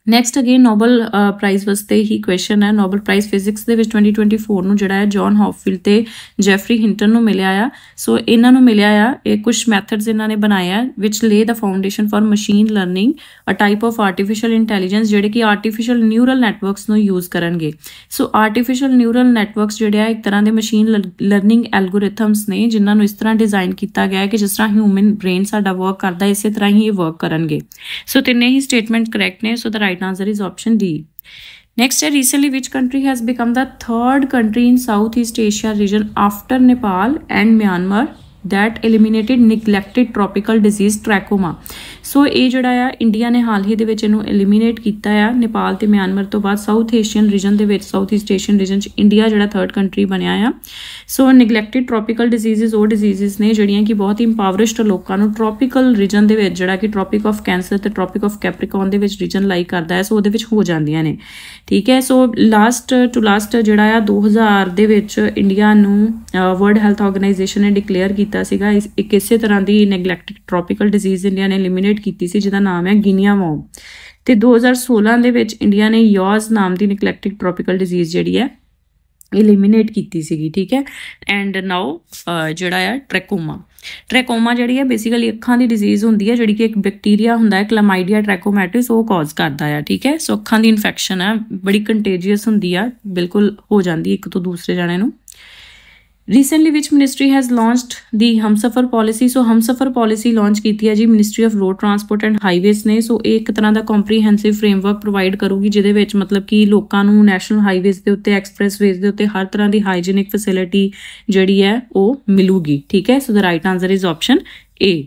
Next again Nobel Prize ਵਾਸਤੇ ਹੀ ਕੁਐਸਚਨ ਹੈ। ਨੋਬਲ ਪ੍ਰਾਈਜ਼ ਫਿਜ਼ਿਕਸ ਦੇ ਵਿੱਚ 2024 ਨੂੰ ਜਿਹੜਾ ਹੈ ਜੌਨ ਹੌਪਫੀਲਡ ਤੇ ਜੈਫਰੀ ਹਿੰਟਨ ਨੂੰ ਮਿਲਿਆ ਆ। ਸੋ ਇਹਨਾਂ ਨੂੰ ਮਿਲਿਆ ਆ, ਇਹ ਕੁਝ ਮੈਥਡਸ ਇਹਨਾਂ ਨੇ ਬਣਾਇਆ which laid the foundation for machine learning, a type of artificial intelligence ਜਿਹੜੇ ਕਿ ਆਰਟੀਫਿਸ਼ੀਅਲ ਨਿਊਰਲ ਨੈਟਵਰਕਸ ਨੂੰ ਯੂਜ਼ ਕਰਨਗੇ। ਸੋ ਆਰਟੀਫਿਸ਼ੀਅਲ ਨਿਊਰਲ ਨੈਟਵਰਕਸ ਜਿਹੜੇ ਆ ਇੱਕ ਤਰ੍ਹਾਂ ਦੇ ਮਸ਼ੀਨ ਲਰਨਿੰਗ ਐਲਗੋਰਿਥਮਸ ਨੇ ਜਿਨ੍ਹਾਂ ਨੂੰ ਇਸ ਤਰ੍ਹਾਂ ਡਿਜ਼ਾਈਨ ਕੀਤਾ ਗਿਆ ਹੈ ਕਿ ਜਿਸ ਤਰ੍ਹਾਂ ਹਿਊਮਨ ਬ੍ਰੇਨ ਸਾਡਾ ਵਰਕ ਕਰਦਾ ਇਸੇ ਤਰ੍ਹਾਂ ਹੀ ਇਹ ਵਰਕ ਕਰਨਗੇ। ਸੋ ਤਿੰਨੇ ਹੀ ਸਟੇਟਮੈਂਟ ਕਰੈਕਟ ਨੇ। ਸੋ ਦ right answer is option D. Next, recently which country has become the third country in Southeast Asia region after Nepal and Myanmar that eliminated neglected tropical disease trachoma? ਸੋ ਇਹ ਜਿਹੜਾ ਆ India ਨੇ ਹਾਲ ਹੀ ਦੇ ਵਿੱਚ ਇਹਨੂੰ eliminate ਕੀਤਾ ਆ। ਨੇਪਾਲ ਤੇ ਮਿਆਨਮਰ ਤੋਂ ਬਾਅਦ ਸਾਊਥ ਏਸ਼ੀਅਨ ਰੀਜਨ ਦੇ ਵਿੱਚ, ਸਾਊਥ ਈਸਟ ਏਸ਼ੀਅਨ ਰੀਜਨ 'ਚ ਇੰਡੀਆ ਜਿਹੜਾ ਥਰਡ ਕੰਟਰੀ ਬਣਿਆ ਆ। ਸੋ ਨੈਗਲੈਕਟਿਡ ਟ੍ਰੋਪੀਕਲ ਡਿਜ਼ੀਜ਼ਸ ਉਹ ਡਿਜ਼ੀਜ਼ਸ ਨੇ ਜਿਹੜੀਆਂ ਕਿ ਬਹੁਤ ਹੀ ਇੰਪਾਵਰਿਸ਼ਡ ਲੋਕਾਂ ਨੂੰ ਟ੍ਰੋਪੀਕਲ ਰੀਜਨ ਦੇ ਵਿੱਚ, ਜਿਹੜਾ ਕਿ ਟ੍ਰੋਪਿਕ ਆਫ ਕੈਂਸਰ ਤੇ ਟ੍ਰੋਪਿਕ ਆਫ ਕੈਪਰੀਕੌਨ ਦੇ ਵਿੱਚ ਰੀਜਨ ਲਾਈ ਕਰਦਾ ਹੈ, ਸੋ ਉਹਦੇ ਵਿੱਚ ਹੋ ਜਾਂਦੀਆਂ ਨੇ। ਠੀਕ ਹੈ, ਸੋ ਲਾਸਟ ਜਿਹੜਾ ਆ 2000 ਦੇ ਵਿੱਚ ਇੰਡੀਆ ਨੂੰ ਵਰਲਡ ਹੈਲਥ ਆਰਗੇਨਾਈਜੇਸ਼ਨ ਨੇ ਡਿਕਲੇਅਰ ਕੀਤਾ ਸੀਗਾ ਇੱਕ ਇਸੇ ਤਰ੍ਹਾਂ ਦੀ ਨੈਗਲੈਕਟਿਡ ਟ੍ਰੋਪੀਕਲ ਡਿਜ਼ੀਜ਼ ਇੰਡੀਆ ਨੇ ਐਲੀਮੀਨੇਟ ਕੀਤੀ ਸੀ ਜਿਹਦਾ ਨਾਮ ਹੈ ਗਿਨੀਆ ਵੋਮ। ਤੇ 2016 ਦੇ ਵਿੱਚ ਇੰਡੀਆ ਨੇ ਯੋਜ਼ ਨਾਮ ਦੀ ਨੈਗਲੈਕਟਿਡ ਟ੍ਰੋਪੀਕਲ ਡਿਜ਼ੀਜ਼ ਜਿਹੜੀ ਹੈ ਐਲੀਮੀਨੇਟ ਕੀਤੀ ਸੀਗੀ। ਠੀਕ ਹੈ, ਐਂਡ ਨਾਓ ਜਿਹੜਾ ਆ ਟ੍ਰੈਕੋਮਾ ਜਿਹੜੀ ਹੈ ਬੇਸਿਕਲੀ ਅੱਖਾਂ ਦੀ ਡਿਜ਼ੀਜ਼ ਹੁੰਦੀ ਹੈ ਜਿਹੜੀ ਕਿ ਇੱਕ ਬੈਕਟੀਰੀਆ ਹੁੰਦਾ ਹੈ ਕਲਮਾਈਡੀਆ ਟ੍ਰੈਕੋਮੈਟਿਸ, ਉਹ ਕਾਜ਼ ਕਰਦਾ ਆ। ਠੀਕ ਹੈ, ਸੋ ਅੱਖਾਂ ਦੀ ਇਨਫੈਕਸ਼ਨ ਹੈ, ਬੜੀ ਕੰਟੇਜੀਅਸ ਹੁੰਦੀ ਆ, ਬਿਲਕੁਲ ਹੋ ਜਾਂਦੀ ਇੱਕ ਤੋਂ ਦੂਸਰੇ ਜਾਣੇ ਨੂੰ। ਰੀਸੈਂਟਲੀ ਵਿਚ ministry has launched the ਹਮਸਫਰ policy? So ਹਮਸਫਰ policy launch ਕੀਤੀ ਹੈ ਜੀ ministry of road transport and highways ਨੇ। ਸੋ ਇਹ ਇੱਕ ਤਰ੍ਹਾਂ ਦਾ ਕੰਪਰੀਹੈਂਸਿਵ ਫਰੇਮਵਰਕ ਪ੍ਰੋਵਾਈਡ ਕਰੂਗੀ ਜਿਹਦੇ ਵਿੱਚ ਮਤਲਬ ਕਿ ਲੋਕਾਂ ਨੂੰ ਨੈਸ਼ਨਲ ਹਾਈਵੇਜ਼ ਦੇ ਉੱਤੇ, ਐਕਸਪ੍ਰੈਸਵੇਜ਼ ਦੇ ਉੱਤੇ ਹਰ ਤਰ੍ਹਾਂ ਦੀ ਹਾਈਜੀਨਿਕ ਫੈਸਿਲਿਟੀ ਜਿਹੜੀ ਹੈ ਉਹ ਮਿਲੂਗੀ। ਠੀਕ ਹੈ, so the right answer is option A.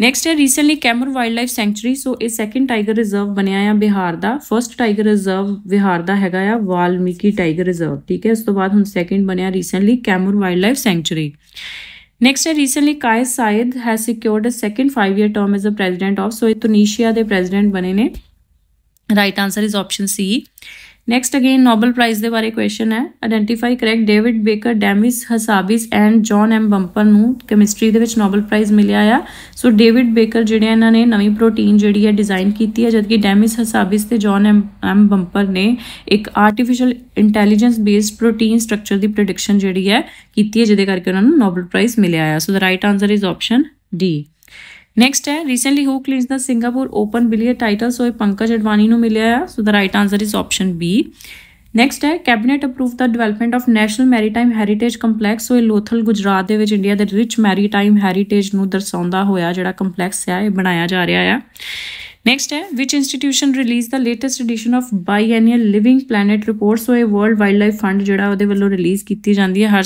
Next ਹੈ recently Kaimur wildlife sanctuary. So ਇਹ ਸੈਕਿੰਡ ਟਾਈਗਰ ਰਿਜ਼ਰਵ ਬਣਿਆ ਆ ਬਿਹਾਰ ਦਾ। ਫਸਟ ਟਾਈਗਰ ਰਿਜ਼ਰਵ ਬਿਹਾਰ ਦਾ ਹੈਗਾ ਆ ਵਾਲਮੀਕੀ ਟਾਈਗਰ ਰਿਜ਼ਰਵ। ਠੀਕ ਹੈ, ਇਸ ਤੋਂ ਬਾਅਦ ਹੁਣ ਸੈਕਿੰਡ ਬਣਿਆ recently Kaimur wildlife sanctuary. Next ਹੈ recently Kais Saied has secured a second 5-year term as the president of, so ਇਹ ਤੁਨੀਸ਼ੀਆ ਦੇ ਪ੍ਰੈਜ਼ੀਡੈਂਟ ਬਣੇ ਨੇ। Right answer is option C. Next again Nobel Prize ਦੇ ਬਾਰੇ question ਹੈ। Identify correct David Baker, Demis Hassabis and John M Jumper ਨੂੰ chemistry ਦੇ ਵਿੱਚ ਨੋਬਲ ਪ੍ਰਾਈਜ਼ ਮਿਲਿਆ ਆ। ਸੋ ਡੇਵਿਡ ਬੇਕਰ ਜਿਹੜੇ ਇਹਨਾਂ ਨੇ ਨਵੀਂ ਪ੍ਰੋਟੀਨ ਜਿਹੜੀ ਹੈ ਡਿਜ਼ਾਈਨ ਕੀਤੀ ਹੈ, ਜਦਕਿ ਡੈਮਿਸ ਹਸਾਬਿਸ ਤੇ ਜੌਨ ਐਮ ਬੰਪਰ ਨੇ ਇੱਕ artificial intelligence based protein structure ਦੀ ਪ੍ਰੈਡਿਕਸ਼ਨ ਜਿਹੜੀ ਹੈ ਕੀਤੀ ਹੈ, ਜਿਹਦੇ ਕਰਕੇ ਉਹਨਾਂ ਨੂੰ ਨੋਬਲ ਪ੍ਰਾਈਜ਼ ਮਿਲਿਆ ਆ। So the right answer is option D. Next ਹੈ recently who clinched the Singapore Open billiard title? So ਇਹ ਪੰਕਜ ਅਡਵਾਨੀ ਨੂੰ ਮਿਲਿਆ ਆ। So the right answer is option B. Next ਹੈ cabinet approve the development of National Maritime Heritage Complex. So ਇਹ ਲੋਥਲ ਗੁਜਰਾਤ ਦੇ ਵਿੱਚ India ਦੇ ਰਿਚ ਮੈਰੀਟਾਈਮ ਹੈਰੀਟੇਜ ਨੂੰ ਦਰਸਾਉਂਦਾ ਹੋਇਆ ਜਿਹੜਾ ਕੰਪਲੈਕਸ ਆ ਇਹ ਬਣਾਇਆ ਜਾ ਰਿਹਾ ਆ। ਨੈਕਸਟ ਹੈ which institution released the latest edition of biennial Living Planet Report? So ਇਹ ਵਰਲਡ ਵਾਈਲਡ ਲਾਈਫ ਫੰਡ ਜਿਹੜਾ ਉਹਦੇ ਵੱਲੋਂ ਰਿਲੀਜ਼ ਕੀਤੀ ਜਾਂਦੀ ਹੈ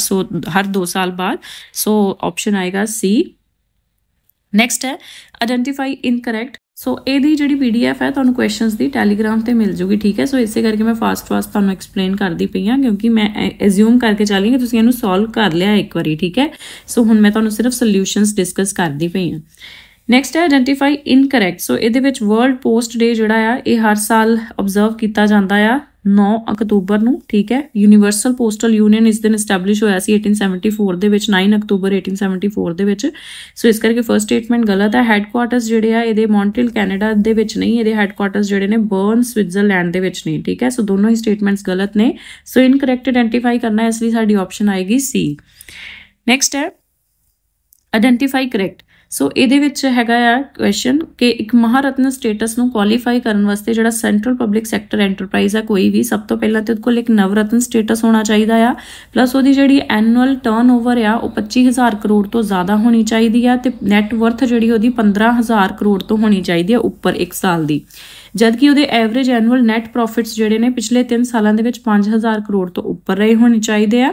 ਹਰ 2 ਸਾਲ ਬਾਅਦ। ਸੋ ਆਪਸ਼ਨ ਆਏਗਾ ਸੀ। ਨੈਕਸਟ ਹੈ ਆਇਡੈਂਟੀਫਾਈ ਇਨਕਰੈਕਟ। ਸੋ ਇਹਦੀ ਜਿਹੜੀ PDF ਹੈ ਤੁਹਾਨੂੰ ਕੁਐਸਚਨਸ ਦੀ ਟੈਲੀਗ੍ਰਾਮ ਤੇ ਮਿਲ ਜੂਗੀ। ਠੀਕ ਹੈ, ਸੋ ਇਸੇ ਕਰਕੇ ਮੈਂ ਫਾਸਟ ਤੁਹਾਨੂੰ ਐਕਸਪਲੇਨ ਕਰਦੀ ਪਈ ਹਾਂ ਕਿਉਂਕਿ ਮੈਂ ਐਜ਼ਿਊਮ ਕਰਕੇ ਚੱਲੀ ਕਿ ਤੁਸੀਂ ਇਹਨੂੰ ਸੋਲਵ ਕਰ ਲਿਆ ਇੱਕ ਵਾਰੀ। ਠੀਕ ਹੈ, ਸੋ ਹੁਣ ਮੈਂ ਤੁਹਾਨੂੰ ਸਿਰਫ ਸੋਲਿਊਸ਼ਨਸ ਡਿਸਕਸ ਕਰਦੀ ਪਈ ਹਾਂ। ਨੈਕਸਟ ਹੈ ਆਇਡੈਂਟੀਫਾਈ ਇਨਕਰੈਕਟ। ਸੋ ਇਹਦੇ ਵਿੱਚ ਵਰਲਡ ਪੋਸਟ ਡੇ ਜਿਹੜਾ ਆ ਇਹ ਹਰ ਸਾਲ ਆਬਜ਼ਰਵ ਕੀਤਾ ਜਾਂਦਾ ਆ 9 ਅਕਤੂਬਰ ਨੂੰ। ਠੀਕ ਹੈ, ਯੂਨੀਵਰਸਲ ਪੋਸਟਲ ਯੂਨੀਅਨ ਇਸ ਦਿਨ ਐਸਟੈਬਲਿਸ਼ ਹੋਇਆ ਸੀ 1874 ਦੇ ਵਿੱਚ, 9 ਅਕਤੂਬਰ 1874 ਦੇ ਵਿੱਚ। ਸੋ ਇਸ ਕਰਕੇ ਫਰਸਟ ਸਟੇਟਮੈਂਟ ਗਲਤ ਹੈ। ਹੈੱਡਕੁਆਰਟਰਸ ਜਿਹੜੇ ਆ ਇਹਦੇ ਮੌਂਟਰੀਅਲ ਕੈਨੇਡਾ ਦੇ ਵਿੱਚ ਨਹੀਂ, ਇਹਦੇ ਹੈੱਡਕੁਆਰਟਰਸ ਜਿਹੜੇ ਨੇ ਬਰਨ ਸਵਿਟਜ਼ਰਲੈਂਡ ਦੇ ਵਿੱਚ ਨਹੀਂ। ਠੀਕ ਹੈ, ਸੋ ਦੋਨੋਂ ਹੀ ਸਟੇਟਮੈਂਟਸ ਗਲਤ ਨੇ। ਸੋ ਇਨਕਰੈਕਟ ਆਇਡੈਂਟੀਫਾਈ ਕਰਨਾ ਇਸ ਲਈ ਸਾਡੀ ਆਪਸ਼ਨ ਆਏਗੀ ਸੀ। ਨੈਕਸਟ ਹੈ ਆਇਡੈਂਟੀਫਾਈ ਕਰੈਕਟ। ਸੋ ਇਹਦੇ ਵਿੱਚ ਹੈਗਾ ਆ ਕੁਐਸਚਨ ਕਿ ਇੱਕ ਮਹਾਰਤਨ ਸਟੇਟਸ ਨੂੰ ਕੁਆਲੀਫਾਈ ਕਰਨ ਵਾਸਤੇ ਜਿਹੜਾ ਸੈਂਟਰਲ ਪਬਲਿਕ ਸੈਕਟਰ ਐਂਟਰਪ੍ਰਾਈਜ਼ ਆ ਕੋਈ ਵੀ, ਸਭ ਤੋਂ ਪਹਿਲਾਂ ਤੇ ਉਹਦੇ ਕੋਲ ਇੱਕ ਨਵਰਤਨ ਸਟੇਟਸ ਹੋਣਾ ਚਾਹੀਦਾ ਆ, ਪਲੱਸ ਉਹਦੀ ਜਿਹੜੀ ਐਨੂਅਲ ਟਰਨਓਵਰ ਆ ਉਹ 25,000 ਕਰੋੜ ਤੋਂ ਜ਼ਿਆਦਾ ਹੋਣੀ ਚਾਹੀਦੀ ਆ, ਤੇ ਨੈਟ ਵਰਥ ਜਿਹੜੀ ਉਹਦੀ 15,000 ਕਰੋੜ ਤੋਂ ਹੋਣੀ ਚਾਹੀਦੀ ਆ ਉੱਪਰ ਇੱਕ ਸਾਲ ਦੀ, ਜਦਕਿ ਉਹਦੇ ਐਵਰੇਜ ਐਨੂਅਲ ਨੈਟ ਪ੍ਰੋਫਿਟਸ ਜਿਹੜੇ ਨੇ ਪਿਛਲੇ 3 ਸਾਲਾਂ ਦੇ ਵਿੱਚ 5,000 ਕਰੋੜ ਤੋਂ ਉੱਪਰ ਰਹੇ ਹੋਣੇ ਚਾਹੀਦੇ ਆ।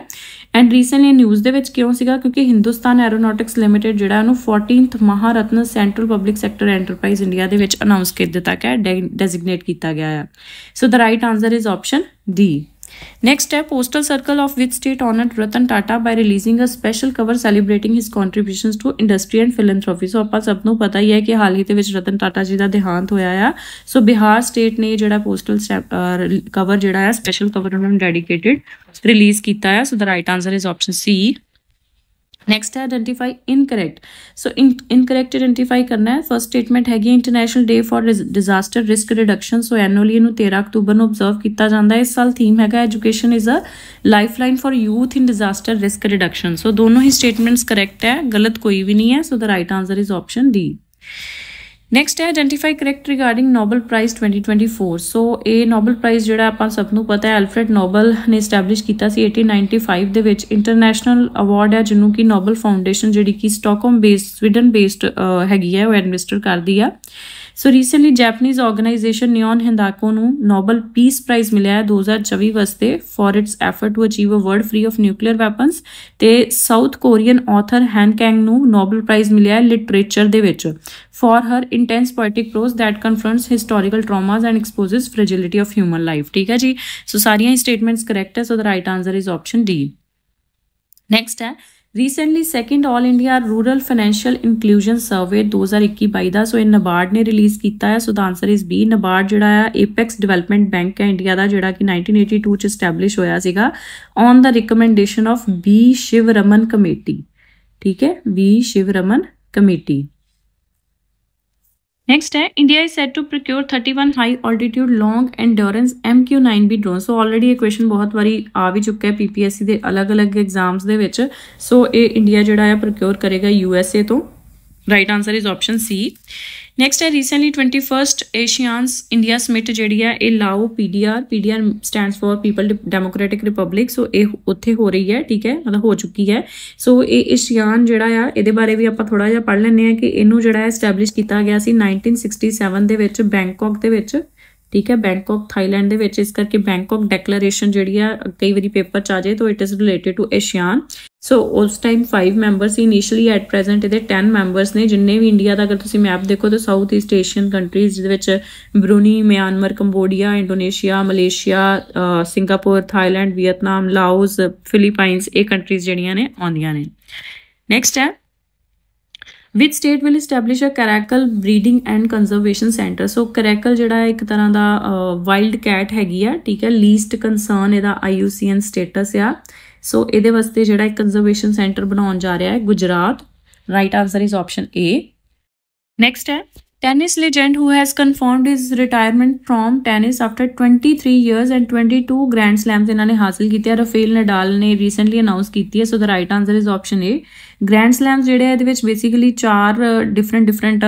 ਐਂਡ ਰੀਸੈਂਟਲੀ ਨਿਊਜ਼ ਦੇ ਵਿੱਚ ਕਿਉਂ ਸੀਗਾ ਕਿਉਂਕਿ ਹਿੰਦੁਸਤਾਨ ਐਰੋਨੋਟਿਕਸ ਲਿਮਿਟਡ ਜਿਹੜਾ ਉਹਨੂੰ 14th Maharatna central public sector enterprise India ਦੇ ਵਿੱਚ ਅਨਾਉਂਸ ਕਰ ਦਿੱਤਾ ਗਿਆ, ਡੈਜ਼ਿਗਨੇਟ ਕੀਤਾ ਗਿਆ ਆ। So the right answer is option D. Next है postal circle of which state honored Ratan Tata by releasing a special cover celebrating his contributions to industry and philanthropy। सो ਆਪਾਂ ਸਭ ਨੂੰ ਪਤਾ ਹੀ ਹੈ ਕਿ ਹਾਲ ਹੀ ਦੇ ਵਿੱਚ ਰਤਨ ਟਾਟਾ ਜੀ ਦਾ ਦੇਹਾਂਤ ਹੋਇਆ ਆ। ਸੋ ਬਿਹਾਰ ਸਟੇਟ ਨੇ ਜਿਹੜਾ ਪੋਸਟਲ ਕਵਰ ਜਿਹੜਾ ਆ ਸਪੈਸ਼ਲ ਕਵਰ ਉਹਨਾਂ ਨੂੰ ਡੈਡੀਕੇਟਿਡ ਰਿਲੀਜ਼ ਕੀਤਾ ਆ। So the right answer is option C. Next है identify incorrect. So incorrect identify करना है। फर्स्ट स्टेटमेंट हैगी International Day for Disaster risk reduction. So annually इनू 13 अक्तूबर ਨੂੰ ऑब्जर्व किया जाता है। इस साल थीम हैगा education is a lifeline for youth in disaster risk reduction. So दोनों ही स्टेटमेंट्स करैक्ट है, गलत कोई भी नहीं है। So the right answer is option D. Next है identify correct regarding Nobel Prize 2024। So ये नोबल प्राइज़ जोड़ा आप सबनों पता है अल्फ्रेड नोबल ने इस्टैबलिश किया 1895 ਦੇ ਵਿੱਚ इंटरनेशनल अवार्ड है जिन्हों की नोबल फाउंडेशन जी की स्टॉकहोम बेस्ड स्वीडन बेस्ड हैगी है वो एडमिनिस्टर करती है। So recently Japanese organization Nihon हिंदाको ਨੂੰ नोबल पीस प्राइज़ मिलिਆ है 2024 ਵਾਸਤੇ for its effort to achieve a world free of nuclear weapons. ਤੇ South Korean author Han Kang ਨੂੰ नोबल प्राइज़ मिलिਆ है लिटरेचर ਦੇ ਵਿੱਚ for her intense poetic prose that confronts historical traumas and exposes fragility of human life. ठीक है जी। So सारिया ही स्टेटमेंट्स करैक्ट है। So the right answer is option D. Next है recently second All India Rural Financial Inclusion Survey 2021-22 का so NABARD ने release किया है। So the answer is B. NABARD जोड़ा है एपेक्स डिवेलपमेंट बैंक है इंडिया का जोड़ा कि 1982 च एस्टैबलिश होया सीगा on the recommendation of B Sivaraman committee. ठीक है, बी शिवरमन कमेटी। नेक्स्ट है India is set to procure 31 high altitude long endurance MQ-9B drone. So already ये क्वेश्चन बहुत बारी आ भी चुका है PPSC के अलग अलग एग्जाम्स दे विच। सो ये इंडिया जोड़ा है प्रोक्योर करेगा USA तो। Right answer is option C. Next है recently 21st ASEANs India summit जी है ये Lao PDR stands for people democratic republic. So ये उत्थे हो रही है। ठीक है, मतलब हो चुकी है। सो ये एशियान जोड़ा आ ये बारे भी आप थोड़ा जहा पढ़ लें कि इनू जोड़ा एस्टैबलिश किया गया 1967 के विच बैंकॉक के विच। ठीक है, बैंकॉक थाईलैंड के विच। इस करके बैंकॉक डैक्लेरेशन जी कई बार पेपर च आ जाए तो it is related to ASEAN. So उस टाइम 5 मैंबर से इनीशियली एट प्रेजेंट ये 10 मैंबर्स ने जिन्ने भी इंडिया का अगर तुम मैप देखो तो South East Asian countries Brunei Myanmar Cambodia Indonesia Malaysia Singapore Thailand Vietnam Laos Philippines ये कंट्रीज जड़ियाँ ने आउंदियां ने। नैक्सट है which state will establish a caracal breeding and conservation centre. So caracal जोड़ा एक तरह का वाइल्ड कैट हैगी है। ठीक है, लीस्ट कंसर्न इहदा IUCN स्टेटस आ। सो ये वास्ते जोड़ा एक कंजरवेशन सेंटर बनाने जा रहा है Gujarat. Right answer is option A. Next है tennis legend who has confirmed his retirement from tennis after 23 years and 22 grand slams इन्होंने हासिल किए हैं। रफेल नडाल ने रीसेंटली अनाउंस की है। So the right answer is option A. Grand slams जोड़े ये बेसिकली 4 डिफरेंट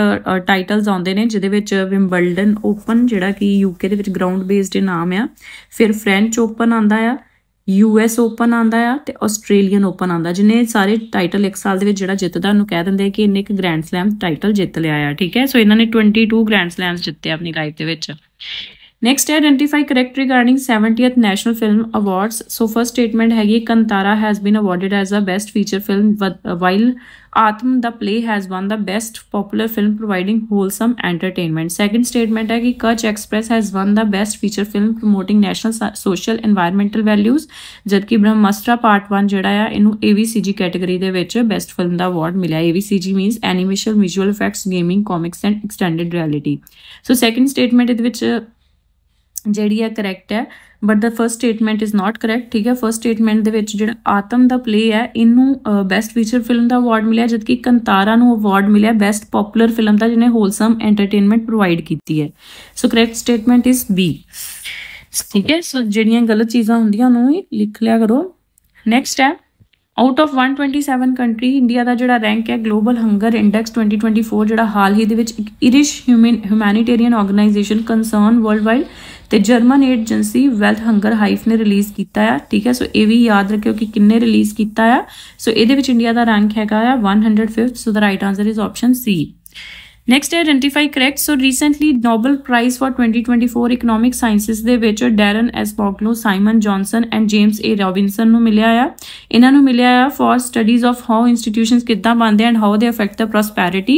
टाइटल्स आते हैं जिहदे विंबलडन ओपन जोड़ा कि UK के ग्राउंड बेस्ड नाम आ, फिर फ्रेंच ओपन आता है, US ओपन आता है तो ऑस्ट्रेलियन ओपन आता। जिन्हें सारे टाइटल एक साल जो जितदा उन्होंने कह देंगे कि इन्हें एक ग्रैंड स्लैम टाइटल जित लिया है। ठीक है, सो इन्होंने 22 ग्रैंड स्लैम्स जिते अपनी लाइफ के। नैक्सट है identify correct regarding 70th National Film Awards. So first statement हैगी Kantara has been awarded as a best feature film while Aattam the play has won the best popular film providing wholesome entertainment. Second statement है कि Kutch Express has won the best feature film promoting national social environmental values, जबकि Brahmastra part 1 जोड़ा है इनू AVCG category के विच best film का award मिला। AVCG मीनस animation visual effects gaming comics and extended reality. So second statement ये जी है करैक्ट है but the first statement is not correct. ठीक है, फर्स्ट स्टेटमेंट जो आत्म द प्ले है इनू बेस्ट फीचर फिल्म का अवार्ड मिला, जबकि कंतारा नू अवार्ड मिला बेस्ट पॉपुलर फिल्म का जिन्हें होलसम एंटरटेनमेंट प्रोवाइड की है। सो करैक्ट स्टेटमेंट इज़ बी। ठीक है, सो जिहड़ियां गलत चीज़ां हुंदियां उन्होंने ही लिख लिया करो। नैक्सट है आउट ऑफ 127 कंट्री इंडिया का जोड़ा रैंक है ग्लोबल हंगर इंडैक्स 2024 जोड़ा हाल ही दे Irish humanitarian organisation Concern Worldwide तो German agency Welthungerhilfe ने रिलीज़ किया है। ठीक है, सो ये भी याद रखियो कि किन्ने रिलीज़ किया है। सो ये इंडिया का रैंक हैगा 105th। So the right answer is option C. Next है identify correct. So recently Nobel Prize for 2024 economic sciences के विच Daron Acemoglu Simon Johnson and James A Robinson नू मिलिया आ। इन्होंने मिलिया आ for studies of how institutions किद्दां बनते and how they affect the prosperity.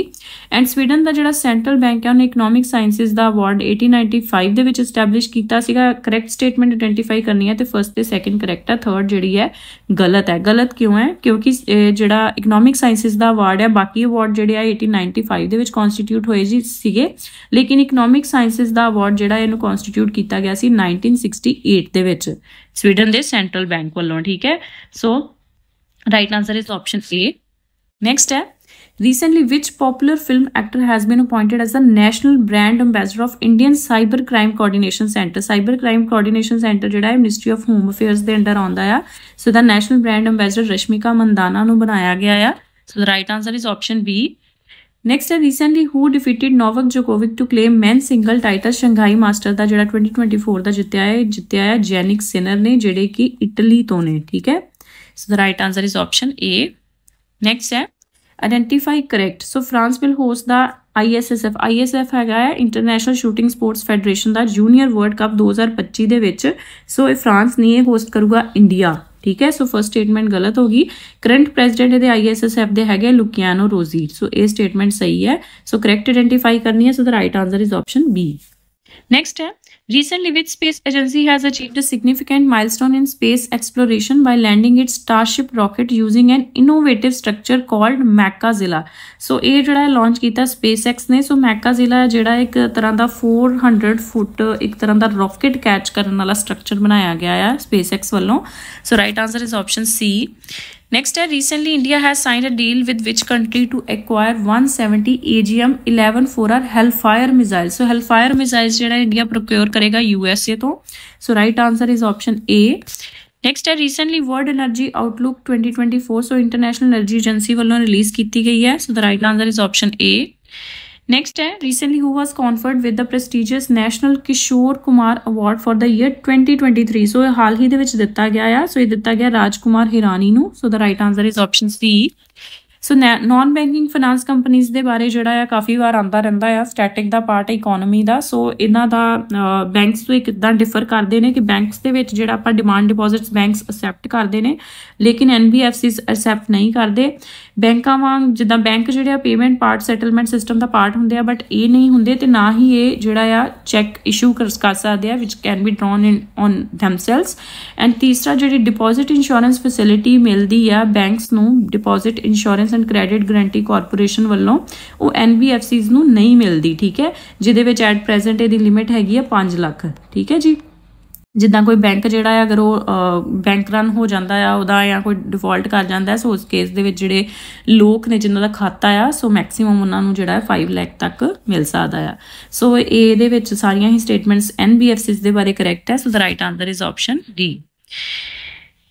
And Sweden का जो सेंट्रल बैंक है उन्हें इकनॉमिक साइंसिस का अवार्ड 1895 के विच एस्टैबलिश किया। करैक्ट स्टेटमेंट आइडेंटिफाई करनी है तो फर्स्ट तो सैकेंड करैक्ट है, थर्ड जी है गलत है। गलत क्यों है? क्योंकि जो इकनॉमिक साइंसिस का अवार्ड है बाकी अवार्ड जोड़े 1895 के कॉन्स्टिट्यूट होए जी सीगे, लेकिन इकनॉमिक साइंसिस का अवार्ड जोड़ा इनू कॉन्स्टिट्यूट किया गया 1968 के विच स्वीडन के सेंट्रल बैंक वालों। ठीक है, so right answer is option A. Next है recently which popular film actor has been appointed as the national brand ambassador of Indian cyber crime coordination center cyber crime coordination center ਜਿਹੜਾ ਹੈ ministry of home affairs ਦੇ under ਆਉਂਦਾ ਆ so the national brand ambassador Rashmika Mandanna ਨੂੰ ਬਣਾਇਆ ਗਿਆ ਆ so the right answer is option B next ਹੈ recently who defeated Novak Djokovic to claim men's single title Shanghai master ਦਾ ਜਿਹੜਾ 2024 ਦਾ ਜਿੱਤਿਆ ਹੈ ਜੈਨਿਕ ਸਿਨਰ ਨੇ ਜਿਹੜੇ ਕਿ ਇਟਲੀ ਤੋਂ ਨੇ ਠੀਕ ਹੈ so the right answer is option A next ਹੈ identify correct so France will host the ISSF ਹੈਗਾ ਹੈ ਇੰਟਰਨੈਸ਼ਨਲ ਸ਼ੂਟਿੰਗ ਸਪੋਰਟਸ ਫੈਡਰੇਸ਼ਨ ਦਾ ਜੂਨੀਅਰ ਵਰਲਡ ਕੱਪ 2025 ਦੇ ਵਿੱਚ ਸੋ ਇਹ ਫਰਾਂਸ ਨਹੀਂ ਇਹ ਹੋਸਟ ਕਰੂਗਾ ਇੰਡੀਆ ਠੀਕ ਹੈ ਸੋ ਫਰਸਟ ਸਟੇਟਮੈਂਟ ਗਲਤ ਹੋ ਗਈ ਕਰੰਟ ਪ੍ਰੈਜ਼ੀਡੈਂਟ ਇਹਦੇ ISSF ਦੇ ਹੈਗੇ ਲੁਕਿਆਨੋ ਰੋਜ਼ੀ ਸੋ ਇਹ ਸਟੇਟਮੈਂਟ ਸਹੀ ਹੈ ਸੋ ਕਰੈਕਟ ਆਇਡੈਂਟੀਫਾਈ ਕਰਨੀ ਹੈ so the right answer is option B next है recently which space agency has achieved a significant milestone in space exploration by landing its Starship rocket using an innovative structure called Mechazilla so ਇਹ ਜਿਹੜਾ launch ਕੀਤਾ SpaceX ਨੇ ਸੋ Mechazilla ਜਿਹੜਾ ਇੱਕ ਤਰ੍ਹਾਂ ਦਾ 400 ਫੁੱਟ ਇੱਕ ਤਰ੍ਹਾਂ ਦਾ ਰਾਕਟ ਕੈਚ ਕਰਨ ਵਾਲਾ ਸਟਰਕਚਰ ਬਣਾਇਆ ਗਿਆ ਹੈ SpaceX ਵੱਲੋਂ ਸੋ right answer is option C Next है recently India has signed a deal with which country to acquire 170 AGM-11 4R Hellfire missile. So Hellfire missiles ਜਿਹੜਾ India procure ਕਰੇਗਾ USA ਤੋਂ. So right answer is option A. Next है recently World Energy Outlook 2024. So International Energy Agency ਵੱਲੋਂ release ਕੀਤੀ ਗਈ ਹੈ. So the right answer is option A. Next है recently who was conferred with the prestigious National Kishore Kumar Award for the year 2023 so ਇਹ ਹਾਲ ਹੀ ਦੇ ਵਿੱਚ ਦਿੱਤਾ ਗਿਆ ਆ ਸੋ ਇਹ ਦਿੱਤਾ ਗਿਆ ਰਾਜਕੁਮਾਰ ਹਿਰਾਨੀ ਨੂੰ so the right answer is option C so non banking finance companies ਦੇ ਬਾਰੇ ਜਿਹੜਾ ਆ ਕਾਫੀ ਵਾਰ ਆਉਂਦਾ ਰਹਿੰਦਾ ਆ ਸਟੈਟਿਕ ਦਾ ਪਾਰਟ ਇਕਨੋਮੀ ਦਾ ਸੋ ਇਹਨਾਂ ਦਾ ਬੈਂਕਸ ਤੋਂ ਕਿੱਦਾਂ ਡਿਫਰ ਕਰਦੇ ਨੇ ਕਿ ਬੈਂਕਸ ਦੇ ਵਿੱਚ ਜਿਹੜਾ ਆਪਾਂ ਡਿਮਾਂਡ ਡਿਪੋਜ਼ਿਟਸ ਬੈਂਕਸ ਅਸੈਪਟ ਕਰਦੇ ਨੇ ਲੇਕਿਨ NBFCs ਅਸੈਪਟ ਨਹੀਂ ਕਰਦੇ ਬੈਂਕਾਂ ਵਾਂਗ ਜਿੱਦਾਂ ਬੈਂਕ ਜਿਹੜੇ ਆ ਪੇਮੈਂਟ ਪਾਰਟ ਸੈਟਲਮੈਂਟ ਸਿਸਟਮ ਦਾ ਪਾਰਟ ਹੁੰਦੇ ਆ ਬਟ ਇਹ ਨਹੀਂ ਹੁੰਦੇ ਤੇ ਨਾ ਹੀ ਇਹ ਜਿਹੜਾ ਆ ਚੈੱਕ ਇਸ਼ੂ ਕਰ ਸਕਦੇ ਆ which can be drawn in on themselves and ਤੀਸਰਾ ਜਿਹੜੀ ਡਿਪੋਜ਼ਿਟ ਇੰਸ਼ੋਰੈਂਸ ਫੈਸਿਲਿਟੀ ਮਿਲਦੀ ਆ ਬੈਂਕਸ ਨੂੰ deposit insurance and credit guarantee corporation ਵੱਲੋਂ ਉਹ NBFCs ਨੂੰ ਨਹੀਂ ਮਿਲਦੀ ਠੀਕ ਹੈ ਜਿਹਦੇ ਵਿੱਚ ਐਟ ਪ੍ਰੈਜ਼ੈਂਟ ਇਹਦੀ ਲਿਮਿਟ ਹੈਗੀ ਆ 5 ਲੱਖ ਠੀਕ ਹੈ ਜੀ ਜਿੱਦਾਂ ਕੋਈ ਬੈਂਕ ਜਿਹੜਾ ਆ ਅਗਰ ਉਹ ਬੈਂਕ ਰਨ ਹੋ ਜਾਂਦਾ ਆ ਉਹਦਾ ਜਾਂ ਕੋਈ ਡਿਫਾਲਟ ਕਰ ਜਾਂਦਾ ਸੋ ਉਸ ਕੇਸ ਦੇ ਵਿੱਚ ਜਿਹੜੇ ਲੋਕ ਨੇ ਜਿਨ੍ਹਾਂ ਦਾ ਖਾਤਾ ਆ ਸੋ ਮੈਕਸਿਮਮ ਉਹਨਾਂ ਨੂੰ ਜਿਹੜਾ 5 ਲੱਖ ਤੱਕ ਮਿਲ ਸਕਦਾ ਆ ਸੋ ਇਹਦੇ ਵਿੱਚ ਸਾਰੀਆਂ ਹੀ ਸਟੇਟਮੈਂਟਸ NBFCs ਦੇ ਬਾਰੇ ਕਰੈਕਟ ਹੈ so the right answer is option D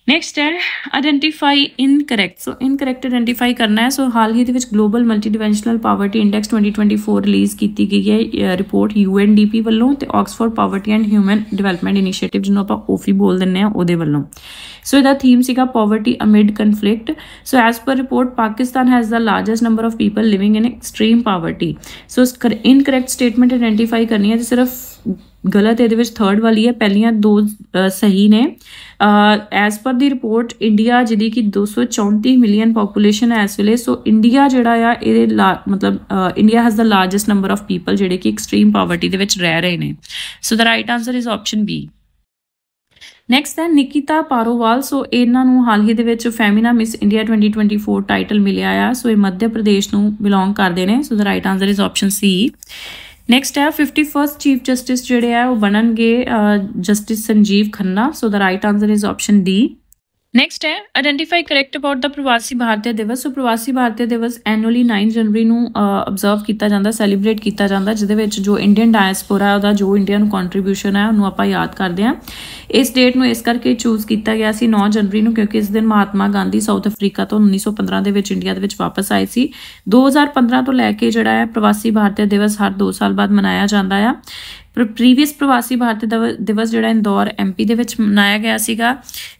next है identify incorrect so incorrect identify करना है सो हाल ही global multi dimensional poverty index 2024 release की गई है रिपोर्ट UNDP वालों ते Oxford poverty and human development initiative जिन्होंने आप OFI बोल दिंने ਉਹਦੇ ਵੱਲੋਂ सो ਇਹਦਾ थीम ਸੀਗਾ poverty amid conflict so as per report Pakistan has the largest number of people living in extreme poverty so incorrect statement identify करनी है सिर्फ गलत ਇਹਦੇ ਵਿੱਚ ਥਰਡ ਵਾਲੀ ਹੈ ਪਹਿਲੀਆਂ ਦੋ ਸਹੀ ਨੇ ਐਜ਼ ਪਰ ਦੀ ਰਿਪੋਰਟ ਇੰਡੀਆ ਜਿਹਦੀ ਕਿ 234 ਮਿਲੀਅਨ ਪੋਪੂਲੇਸ਼ਨ ਹੈ ਇਸ ਵੇਲੇ ਸੋ ਇੰਡੀਆ ਜਿਹੜਾ ਆ ਇਹਦੇ ਮਤਲਬ India has the largest number of people ਜਿਹੜੇ ਕਿ ਐਕਸਟ੍ਰੀਮ ਪਾਵਰਟੀ ਦੇ ਵਿੱਚ ਰਹਿ ਰਹੇ ਨੇ so the right answer is option B next ਹੈ ਨਿਕਿਤਾ ਪਾਰੋਵਾਲ ਸੋ ਇਹਨਾਂ ਨੂੰ ਹਾਲ ਹੀ ਦੇ ਵਿੱਚ ਫੈਮਿਨਾ ਮਿਸ ਇੰਡੀਆ 2024 ਟਾਈਟਲ ਮਿਲਿਆ ਆ ਸੋ ਇਹ ਮੱਧ ਪ੍ਰਦੇਸ਼ ਨੂੰ ਬਿਲੋਂਗ ਕਰਦੇ ਨੇ so the right answer is option C next ਹੈ 51st ਚੀਫ ਜਸਟਿਸ ਜਿਹੜੇ ਆ ਉਹ ਬਣਨਗੇ justice Sanjiv Khanna so the right answer is option D next है identify correct about the Pravasi Bharatiya दिवस सो प्रवासी भारतीय दिवस एनुअली 9 जनवरी ਨੂੰ ਅਬਜ਼ਰਵ ਕੀਤਾ ਜਾਂਦਾ ਸੈਲੀਬ੍ਰੇਟ ਕੀਤਾ ਜਾਂਦਾ ਜਿਹਦੇ ਵਿੱਚ ਜੋ ਇੰਡੀਅਨ ਡਾਇਸਪੋਰਾ ਉਹਦਾ ਜੋ ਇੰਡੀਆ ਨੂੰ ਕੰਟਰੀਬਿਊਸ਼ਨ ਹੈ ਉਹਨੂੰ ਆਪਾਂ ਯਾਦ ਕਰਦੇ ਹਾਂ ਇਸ ਡੇਟ ਨੂੰ ਇਸ ਕਰਕੇ ਚੂਜ਼ ਕੀਤਾ ਗਿਆ ਸੀ 9 ਜਨਵਰੀ ਨੂੰ ਕਿਉਂਕਿ ਇਸ ਦਿਨ ਮਹਾਤਮਾ ਗਾਂਧੀ ਸਾਊਥ ਅਫਰੀਕਾ ਤੋਂ 1915 ਦੇ ਵਿੱਚ ਇੰਡੀਆ ਦੇ ਵਿੱਚ ਵਾਪਸ ਆਏ ਸੀ 2015 ਤੋਂ ਲੈ ਕੇ ਜਿਹੜਾ ਹੈ ਪ੍ਰਵਾਸੀ ਭਾਰਤੀ ਦਿਵਸ ਹਰ 2 ਸਾਲ ਬਾਅਦ ਮਨਾਇਆ ਜਾਂਦਾ ਆ ਪ੍ਰੀਵੀਅਸ ਪ੍ਰਵਾਸੀ ਭਾਰਤੀ ਦਿਵਸ ਜਿਹੜਾ ਇੰਦੌਰ MP ਦੇ ਵਿੱਚ ਮਨਾਇਆ ਗਿਆ ਸੀਗਾ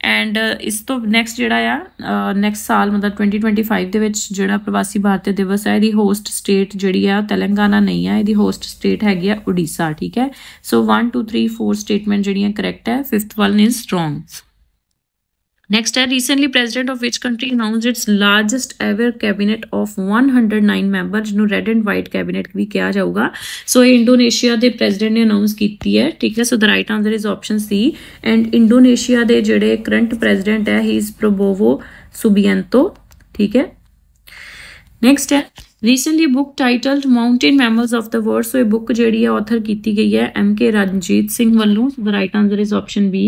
ਐਂਡ ਇਸ ਤੋਂ ਨੈਕਸਟ ਜਿਹੜਾ ਆ ਨੈਕਸਟ ਸਾਲ ਮਤਲਬ 2025 ਦੇ ਵਿੱਚ ਜਿਹੜਾ ਪ੍ਰਵਾਸੀ ਭਾਰਤੀ ਦਿਵਸ ਹੈ ਇਹਦੀ ਹੋਸਟ ਸਟੇਟ ਜਿਹੜੀ ਆ ਤੇਲੰਗਾਨਾ ਨਹੀਂ ਆ ਇਹਦੀ ਹੋਸਟ ਸਟੇਟ ਹੈਗੀ ਆ ਉੜੀਸਾ ਠੀਕ ਹੈ ਸੋ 1 2 3 4 ਸਟੇਟਮੈਂਟ ਜਿਹੜੀਆਂ ਕਰੈਕਟ ਹੈ 5th one is wrong Next है recently president of which country announced its largest ever cabinet of 109 members ਜਿਹਨੂੰ रेड एंड वाइट कैबिनेट भी किया जाऊगा सो ये इंडोनेशिया ਦੇ president ने announce ਕੀਤੀ ਹੈ ਠੀਕ ਹੈ so the right answer is option C and Indonesia ਦੇ ਜਿਹੜੇ current president ਹੈ he is Prabowo Subianto ਠੀਕ ਹੈ next है recently book titled mountain mammals of the world so ਇਹ book ਜਿਹੜੀ ਹੈ author ਕੀਤੀ ਗਈ ਹੈ MK ਰਣਜੀਤ ਸਿੰਘ ਵੱਲੋਂ so the right answer is option B